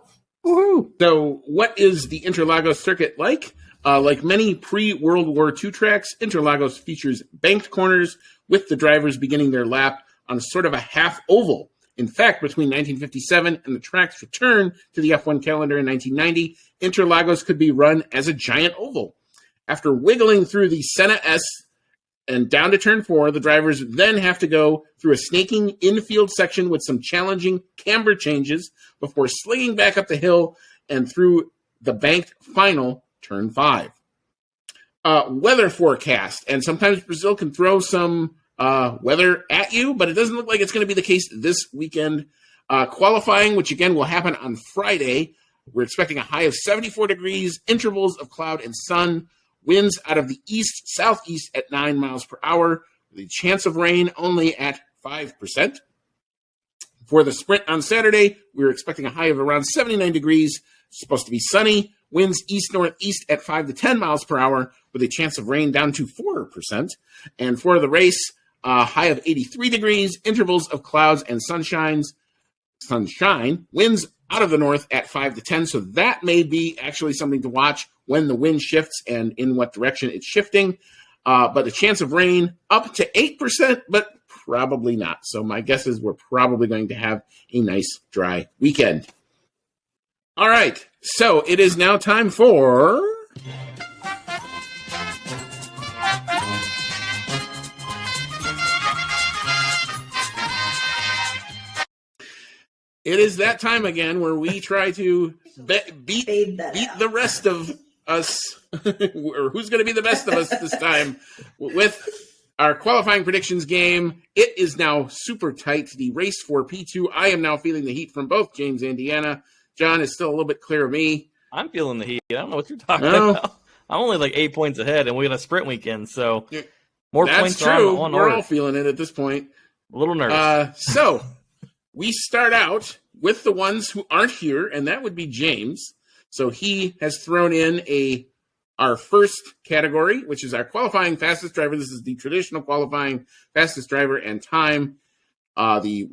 Woohoo! So what is the Interlagos circuit like? Like many pre-World War II tracks, Interlagos features banked corners with the drivers beginning their lap on sort of a half oval. In fact, between 1957 and the track's return to the F1 calendar in 1990, Interlagos could be run as a giant oval. After wiggling through the Senna S and down to turn 4, the drivers then have to go through a snaking infield section with some challenging camber changes before slinging back up the hill and through the banked final turn 5. Weather forecast, and sometimes Brazil can throw some weather at you, but it doesn't look like it's going to be the case this weekend. Qualifying, which again will happen on Friday, we're expecting a high of 74 degrees, intervals of cloud and sun, winds out of the east-southeast at 9 miles per hour, the chance of rain only at 5%. For the sprint on Saturday, we're expecting a high of around 79 degrees, supposed to be sunny, winds east-northeast at 5 to 10 miles per hour with a chance of rain down to 4%. And for the race, high of 83 degrees, intervals of clouds and sunshine, winds out of the north at 5 to 10. So that may be actually something to watch when the wind shifts and in what direction it's shifting. But the chance of rain up to 8%, but probably not. So my guess is we're probably going to have a nice dry weekend. All right, so it is now time for... It is that time again where we try to beat the rest of us, or who's going to be the best of us this time, with our qualifying predictions game. It is now super tight. The race for P2, I am now feeling the heat from both James and Deanna. John is still a little bit clear of me.
I'm feeling the heat. I don't know what you're talking about. I'm only like 8 points ahead, and we got a sprint weekend, so more points
are on
order.
We're all feeling it at this point.
A little nervous.
So we start out with the ones who aren't here, and that would be James. So he has thrown in our first category, which is our qualifying fastest driver. This is the traditional qualifying fastest driver and time. The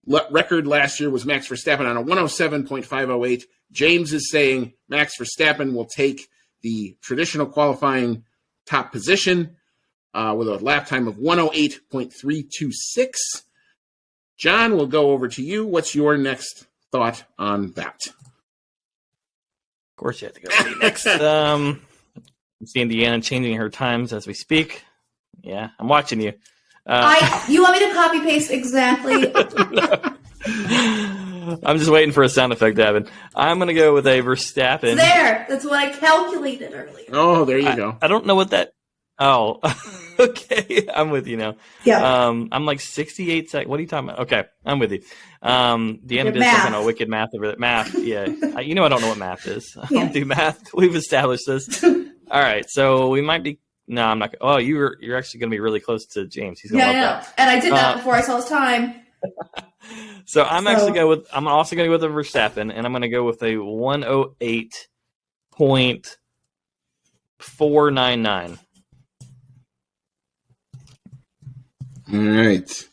record last year was Max Verstappen on a 107.508. James is saying Max Verstappen will take the traditional qualifying top position with a lap time of 108.326. John, we'll go over to you. What's your next thought on that?
Of course, you have to go with me next. I'm seeing Deanna changing her times as we speak. Yeah, I'm watching you.
You want me to copy paste exactly?
I'm just waiting for a sound effect to happen. I'm going to go with a Verstappen.
There! That's what I calculated earlier.
Oh, there you go.
I don't know what that... Oh, okay. I'm with you now.
Yeah.
I'm like 68 seconds. What are you talking about? Okay, I'm with you. Deanna did some kind of wicked math over that. Math, yeah. I don't know what math is. I don't do math. We've established this. All right, so we might be... No, I'm not... Oh, you're actually going to be really close to James. He's going to love that.
And I did that before I saw his time.
So I'm also going to go with a Verstappen, and I'm going to go with a 108.499.
All right.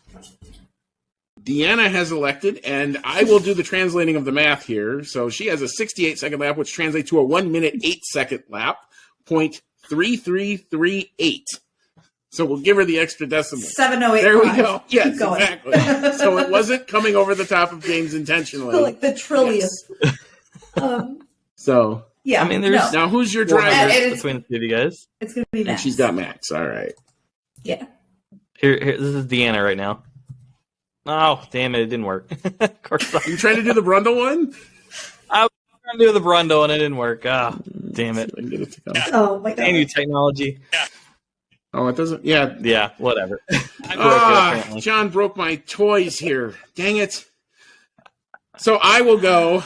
Deanna has elected, and I will do the translating of the math here. So she has a 68-second lap, which translates to a 1 minute 8-second lap, 0.3338. So we'll give her the extra decimal.
708.
There we go. Yes, exactly. So it wasn't coming over the top of James intentionally.
Like the trillionth. Yes.
So
yeah.
I mean, there's
now who's your driver
between the two of you guys?
It's going to be Max.
And she's got Max. All right.
Yeah.
Here, this is Deanna right now. Oh, damn it! It didn't work. Of course not.
You trying to do the Brundle one?
I was trying to do the Brundle and it didn't work. Oh, damn it!
Oh my god!
Damn you, technology.
Oh, it doesn't. Yeah.
Yeah. Whatever.
John broke my toys here. Dang it! So I will go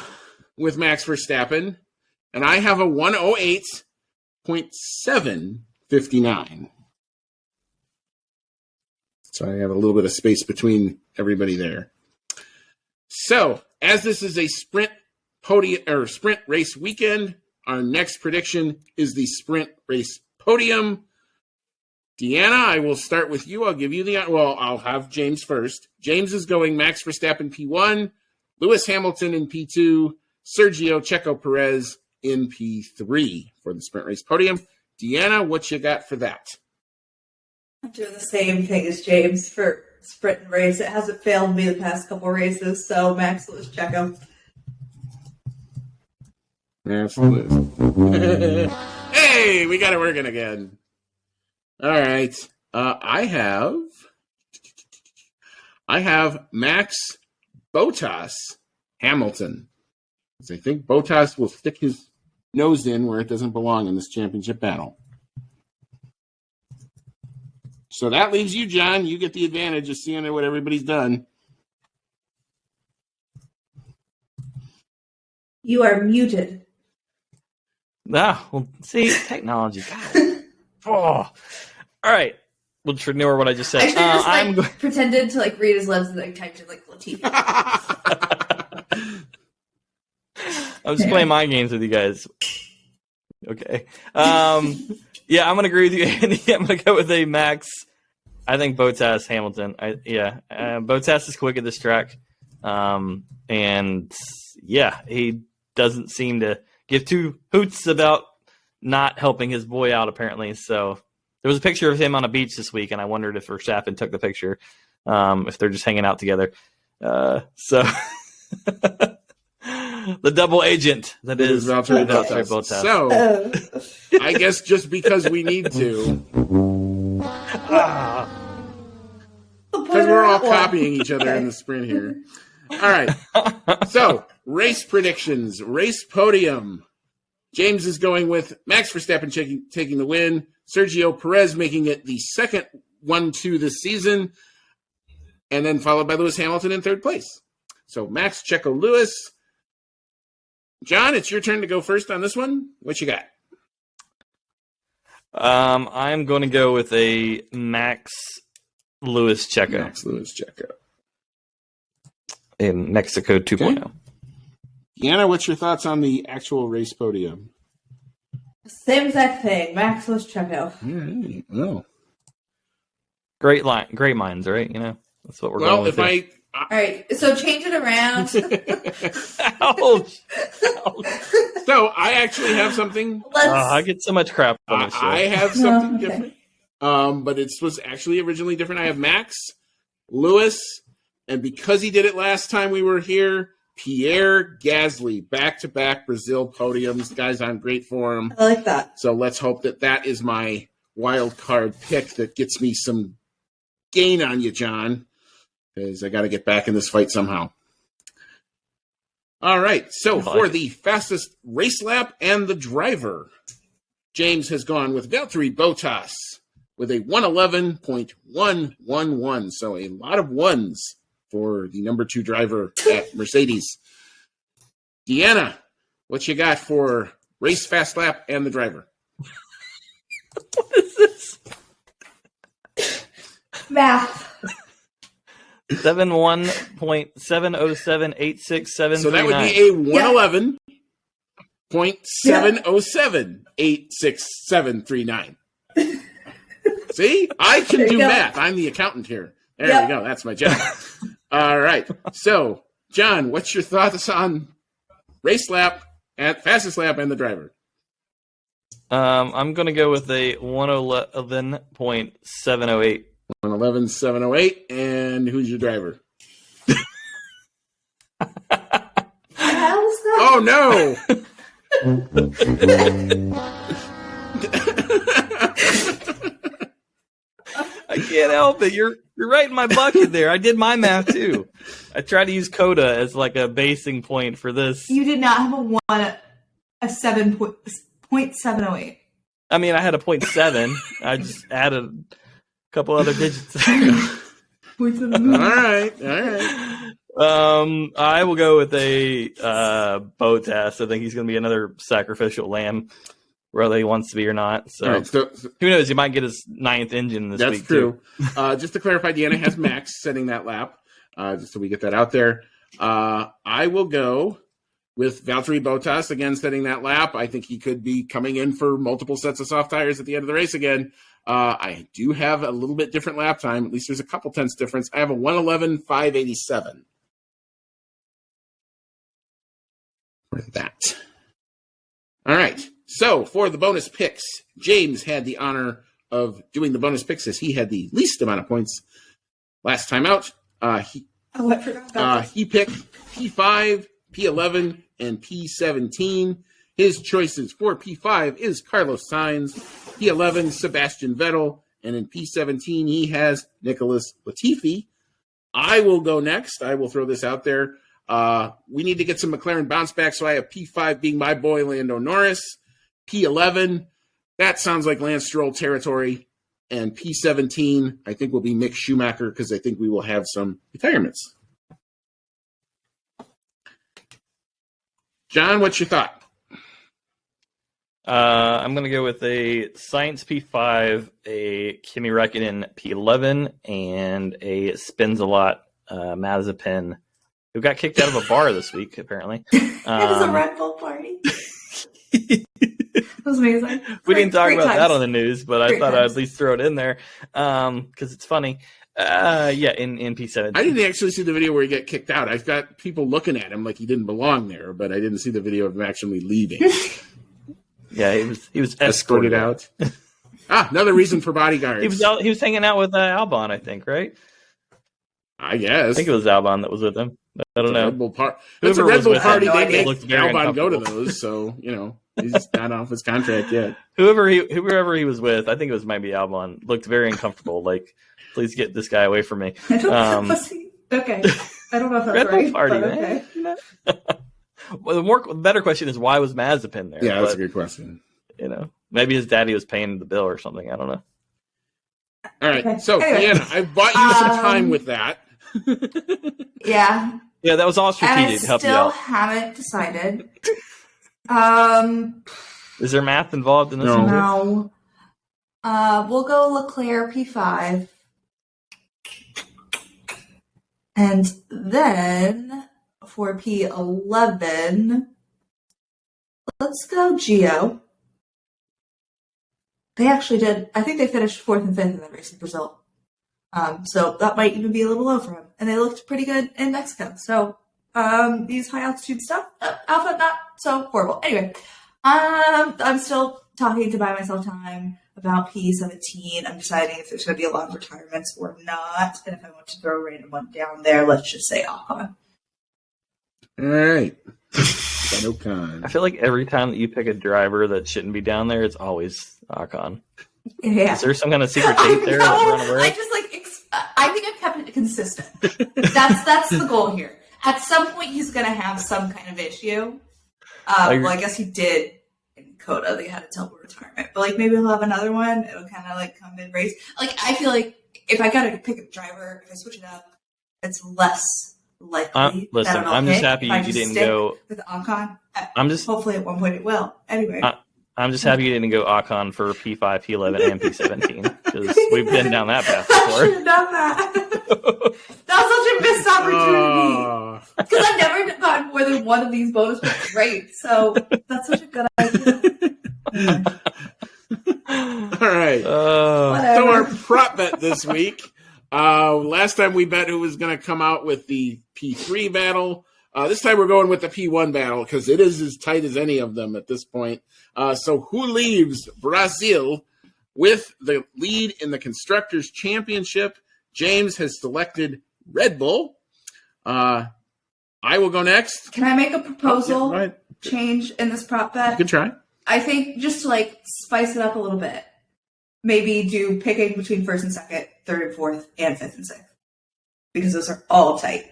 with Max Verstappen, and I have a 108.759. So I have a little bit of space between everybody there. So, as this is a sprint race weekend, our next prediction is the sprint race podium. Deanna, I will start with you. I'll give you I'll have James first. James is going Max Verstappen P1, Lewis Hamilton in P2, Sergio Checo Perez in P3 for the sprint race podium. Deanna, what you got for that?
I'm doing the same thing as James for sprint and race. It hasn't failed me the past couple races, so Max, Lewis, Checo.
Absolutely. Hey, we got it working again. All right. I have Max Bottas Hamilton. Because I think Bottas will stick his nose in where it doesn't belong in this championship battle. So that leaves you, John. You get the advantage of seeing what everybody's done.
You are muted.
Well, see, technology. Oh. All right. We'll ignore what I just said.
I just pretended to read his lips and typed in Latif.
I'm just playing mind games with you guys. Okay. Yeah, I'm going to agree with you, Andy. I'm going to go with a Max. I think Bottas, Hamilton. Bottas is quick at this track. And, yeah, he doesn't seem to give two hoots about not helping his boy out, apparently. So there was a picture of him on a beach this week, and I wondered if Verstappen took the picture, if they're just hanging out together. So the double agent that is Valtteri Bottas.
So I guess just because we need to, because we're all copying each other in the sprint here. All right. So race predictions, race podium. James is going with Max Verstappen taking the win. Sergio Perez making it the second 1-2 this season. And then followed by Lewis Hamilton in third place. So Max, Checo, Lewis. John, it's your turn to go first on this one. What you got?
I'm going to go with a Max, Lewis, Checo.
Max, Lewis, Checo.
In Mexico 2.0.
Okay. Deanna, what's your thoughts on the actual race podium?
Same exact thing. Max, Lewis, Checo.
All right. Well.
Great minds, right? That's what we're going with.
Well,
All right, so change it around.
Ouch.
So I actually have something.
I get so much crap on this show.
I have something different. But it was actually originally different. I have Max, Lewis, and because he did it last time we were here, Pierre Gasly, back-to-back Brazil podiums. Guys on great form.
I like that.
So let's hope that is my wild card pick that gets me some gain on you, John, because I got to get back in this fight somehow. All right, so for the fastest race lap and the driver, James has gone with Valtteri Bottas with a 111.111. So a lot of ones for the number 2 driver at Mercedes. Deanna, what you got for race, fast lap, and the driver?
What is this?
Math.
71.7078673.
So that would be a 111.7078673. See? I can do math. I'm the accountant here. There we go. That's my job. All right. So, John, what's your thoughts on race lap, fastest lap, and the driver?
I'm going to go with a 111.708.
111.708. And who's your driver? Oh, no.
I can't help it. You're right in my bucket there. I did my math too. I tried to use CODA as like a basing point for this.
You did not have a 7.708.
I mean, I had a 0.7. I just added a couple other digits.
All right.
I will go with a Bottas. I think he's going to be another sacrificial lamb, whether he wants to be or not. So,
right, so
who knows? He might get his 9th engine this week.
That's true. Just to clarify, Deanna has Max setting that lap, just so we get that out there. I will go with Valtteri Bottas again setting that lap. I think he could be coming in for multiple sets of soft tires at the end of the race again. I do have a little bit different lap time. At least there's a couple tenths difference. I have a 111.587 for that. All right. So for the bonus picks, James had the honor of doing the bonus picks as he had the least amount of points last time out. He picked P5, P11, and P17. His choices for P5 is Carlos Sainz, P11, Sebastian Vettel, and in P17 he has Nicholas Latifi. I will go next. I will throw this out there. We need to get some McLaren bounce back, so I have P5 being my boy Lando Norris. P11, that sounds like Lance Stroll territory. And P17, I think will be Mick Schumacher because I think we will have some retirements. John, what's your thought?
I'm going to go with a Sainz P5, a Kimi Räikkönen P11, and a Spins-a-Lot Mazepin, who got kicked out of a bar this week, apparently.
It was a Red Bull party. It was amazing.
We didn't talk about that on the news, but I thought I'd at least throw it in there because it's funny. In P17.
I didn't actually see the video where he got kicked out. I've got people looking at him like he didn't belong there, but I didn't see the video of him actually leaving.
Yeah, he was escorted
out. Another reason for bodyguards.
He was hanging out with Albon, I think, right?
I guess.
I think it was Albon that was with him. I don't know.
It's a Red Bull party. They make Albon go to those, so he's not off his contract yet.
Whoever he was with, I think it was maybe Albon, looked very uncomfortable. Like, please get this guy away from me.
Okay, I don't know if that's
Red
right.
Bull party,
okay.
man. Well, the better question is why was Mazepin there?
Yeah, that's a good question.
Maybe his daddy was paying the bill or something. I don't know.
All right, okay. So Deanna, I bought you some time with that.
Yeah.
Yeah, that was all strategic.
I still haven't decided.
Is there math involved in this?
No. We'll go Leclerc P5. And then for P11, let's go Gio. They actually did. I think they finished 4th and 5th in the race in Brazil. So that might even be a little low for him. And they looked pretty good in Mexico. So these high altitude stuff, Alpha not so horrible. Anyway, I'm still talking to buy myself time about P17. I'm deciding if there's going to be a lot of retirements or not. And if I want to throw a random one down there, let's just say Ocon.
All right. Ocon.
I feel like every time that you pick a driver that shouldn't be down there, it's always Ocon.
Yeah.
Is there some kind of secret tape there that we're unaware of?
I just I think I've kept it consistent. That's the goal here. At some point, he's going to have some kind of issue. Well, I guess he did in Coda. They had a Tilbury retirement, but maybe he'll have another one. It'll kind of come mid race. I feel like if I got to pick a driver, if I switch it up, it's less likely.
Listen, I'm just happy you didn't go
with Ocon.
Hopefully
at one point it will. Anyway.
I'm just happy you didn't go Ocon for P5, P11, and P17 because we've been down that path before.
I should have done that. That was such a missed opportunity. Because I've never gotten more than one of these bonus points right. So that's such a good idea.
All right. So our prop bet this week. Last time we bet who was going to come out with the P3 battle. This time we're going with the P1 battle because it is as tight as any of them at this point. So who leaves Brazil with the lead in the Constructors' Championship? James has selected Red Bull. I will go next.
Can I make a proposal change in this prop bet?
You can try.
I think just to spice it up a little bit, maybe do picking between first and second, third and fourth, and fifth and sixth. Because those are all tight.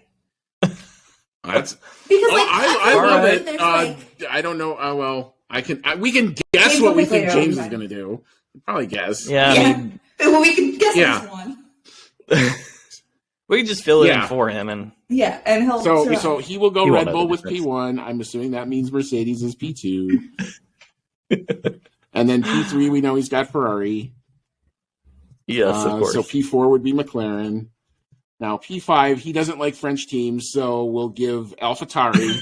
That's
because
I love it. I don't know. Well, we can guess James what we think James is going to do. Probably guess.
Yeah. I mean,
well, we can guess this one.
We can just fill it in for him, and
he'll.
So he will go Red Bull with P1. I'm assuming that means Mercedes is P2, and then P3 we know he's got Ferrari.
Yes, of course.
So P4 would be McLaren. Now, P5, he doesn't like French teams, so we'll give AlphaTauri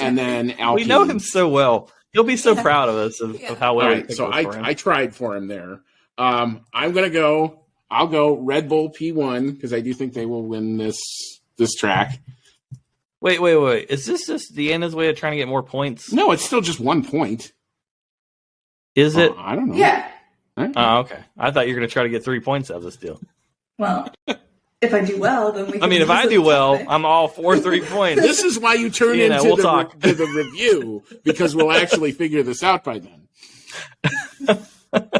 and then Alpine.
We know him so well. He'll be so proud of us of how well we picked for him.
I tried for him there. I'll go Red Bull P1 because I do think they will win this track.
Wait. Is this just Deanna's way of trying to get more points?
No, it's still just 1 point.
Is it?
I don't know.
Yeah.
Right.
Oh, okay. I thought you were going to try to get 3 points out of this deal.
Well... If I do well, then we can...
if I do well, I'm all for 3 points.
This is why you turn into the review, because we'll actually figure this out by then.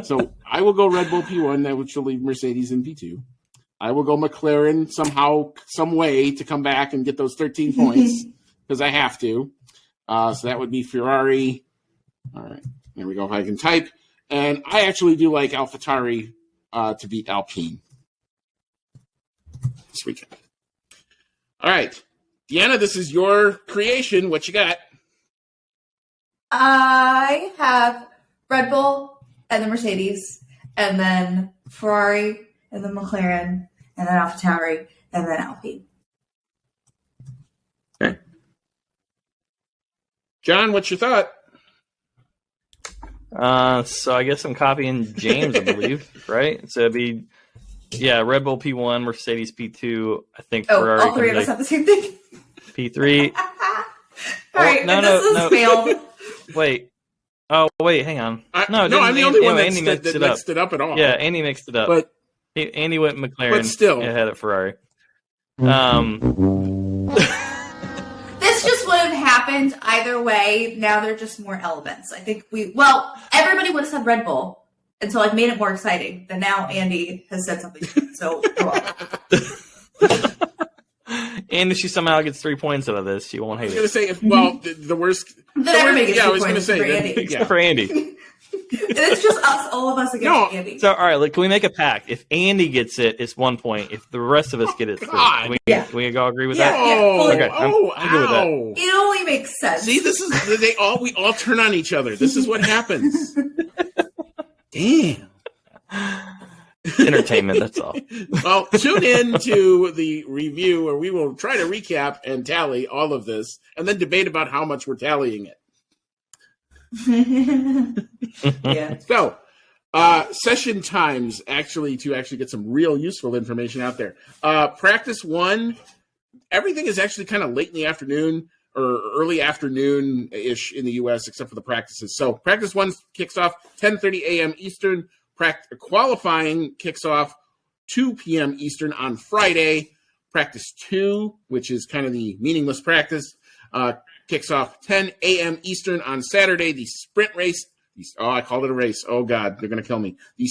So I will go Red Bull P1, which will leave Mercedes in P2. I will go McLaren somehow, some way to come back and get those 13 points, because I have to. So that would be Ferrari. All right, there we go, if I can type. And I actually do like AlphaTauri to beat Alpine this weekend. All right. Deanna, this is your creation. What you got?
I have Red Bull and the Mercedes, and then Ferrari, and then McLaren, and then AlphaTauri, and then Alpine.
Okay. John, what's your thought?
So I guess I'm copying James, I believe, right? So it'd be... Yeah, Red Bull P1, Mercedes P2. I think Ferrari.
All three of us have the same thing.
P3.
All right, this is failed.
Wait. Oh, wait, hang on.
I'm the only one that mixed it up at all.
Yeah, Andy mixed it up.
But
Andy went McLaren.
But still,
ahead of Ferrari.
This just would have happened either way. Now they're just more elements. I think everybody would have said Red Bull. And so made it more exciting. Then now Andy has said something. So,
and if she somehow gets 3 points out of this, she won't hate it.
I was going to say, the worst.
I was going to say,
except for Andy.
It's just us, all of us against Andy.
So, all right, can we make a pact? If Andy gets it, it's 1 point. If the rest of us get it, can we all agree with that?
Yeah,
okay, I'm good with that.
It only makes sense.
See, we all turn on each other. This is what happens. Damn.
Entertainment, that's all.
Well, tune in to the review where we will try to recap and tally all of this and then debate about how much we're tallying it.
Yeah.
So, Session times, actually, to actually get some real useful information out there. Practice 1, everything is actually kind of late in the afternoon or early afternoon-ish in the U.S., except for the practices. So practice 1 kicks off 10:30 a.m. Eastern. Qualifying kicks off 2 p.m. Eastern on Friday. Practice 2, which is kind of the meaningless practice, kicks off 10 a.m. Eastern on Saturday. The sprint race. I called it a race. Oh, God, they're going to kill me.
It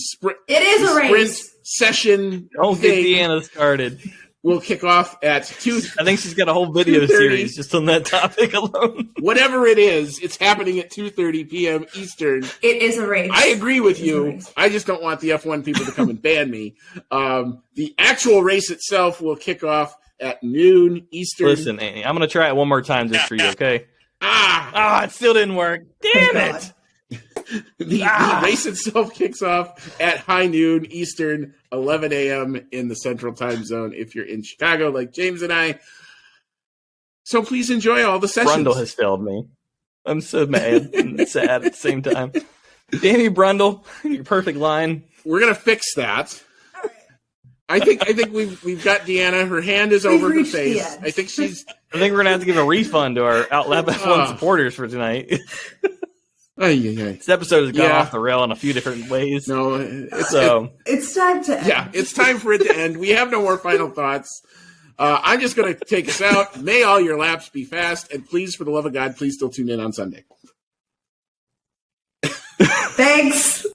is a race.
Sprint session.
Don't get Deanna started.
We'll kick off at 2.
I think she's got a whole video series just on that topic alone.
Whatever it is, it's happening at 2:30 p.m. Eastern.
It is a race.
I agree with you. I just don't want the F1 people to come and ban me. The actual race itself will kick off at noon Eastern.
Listen, Annie, I'm going to try it one more time just for you, okay? It still didn't work. Damn it.
The race itself kicks off at high noon Eastern, 11 a.m. in the Central Time Zone if you're in Chicago like James and I. So please enjoy all the sessions.
Brundle has failed me. I'm so mad and sad at the same time. Damn you, Brundle. Your perfect line.
We're going to fix that. I think we've got Deanna. Her hand is over her face. I think we're
going to have to give a refund to our Outlap F1 supporters for tonight. This episode has gone off the rail in a few different ways.
No,
it's time to end.
Yeah, it's time for it to end. We have no more final thoughts. I'm just going to take us out. May all your laps be fast, and please, for the love of God, please still tune in on Sunday.
Thanks.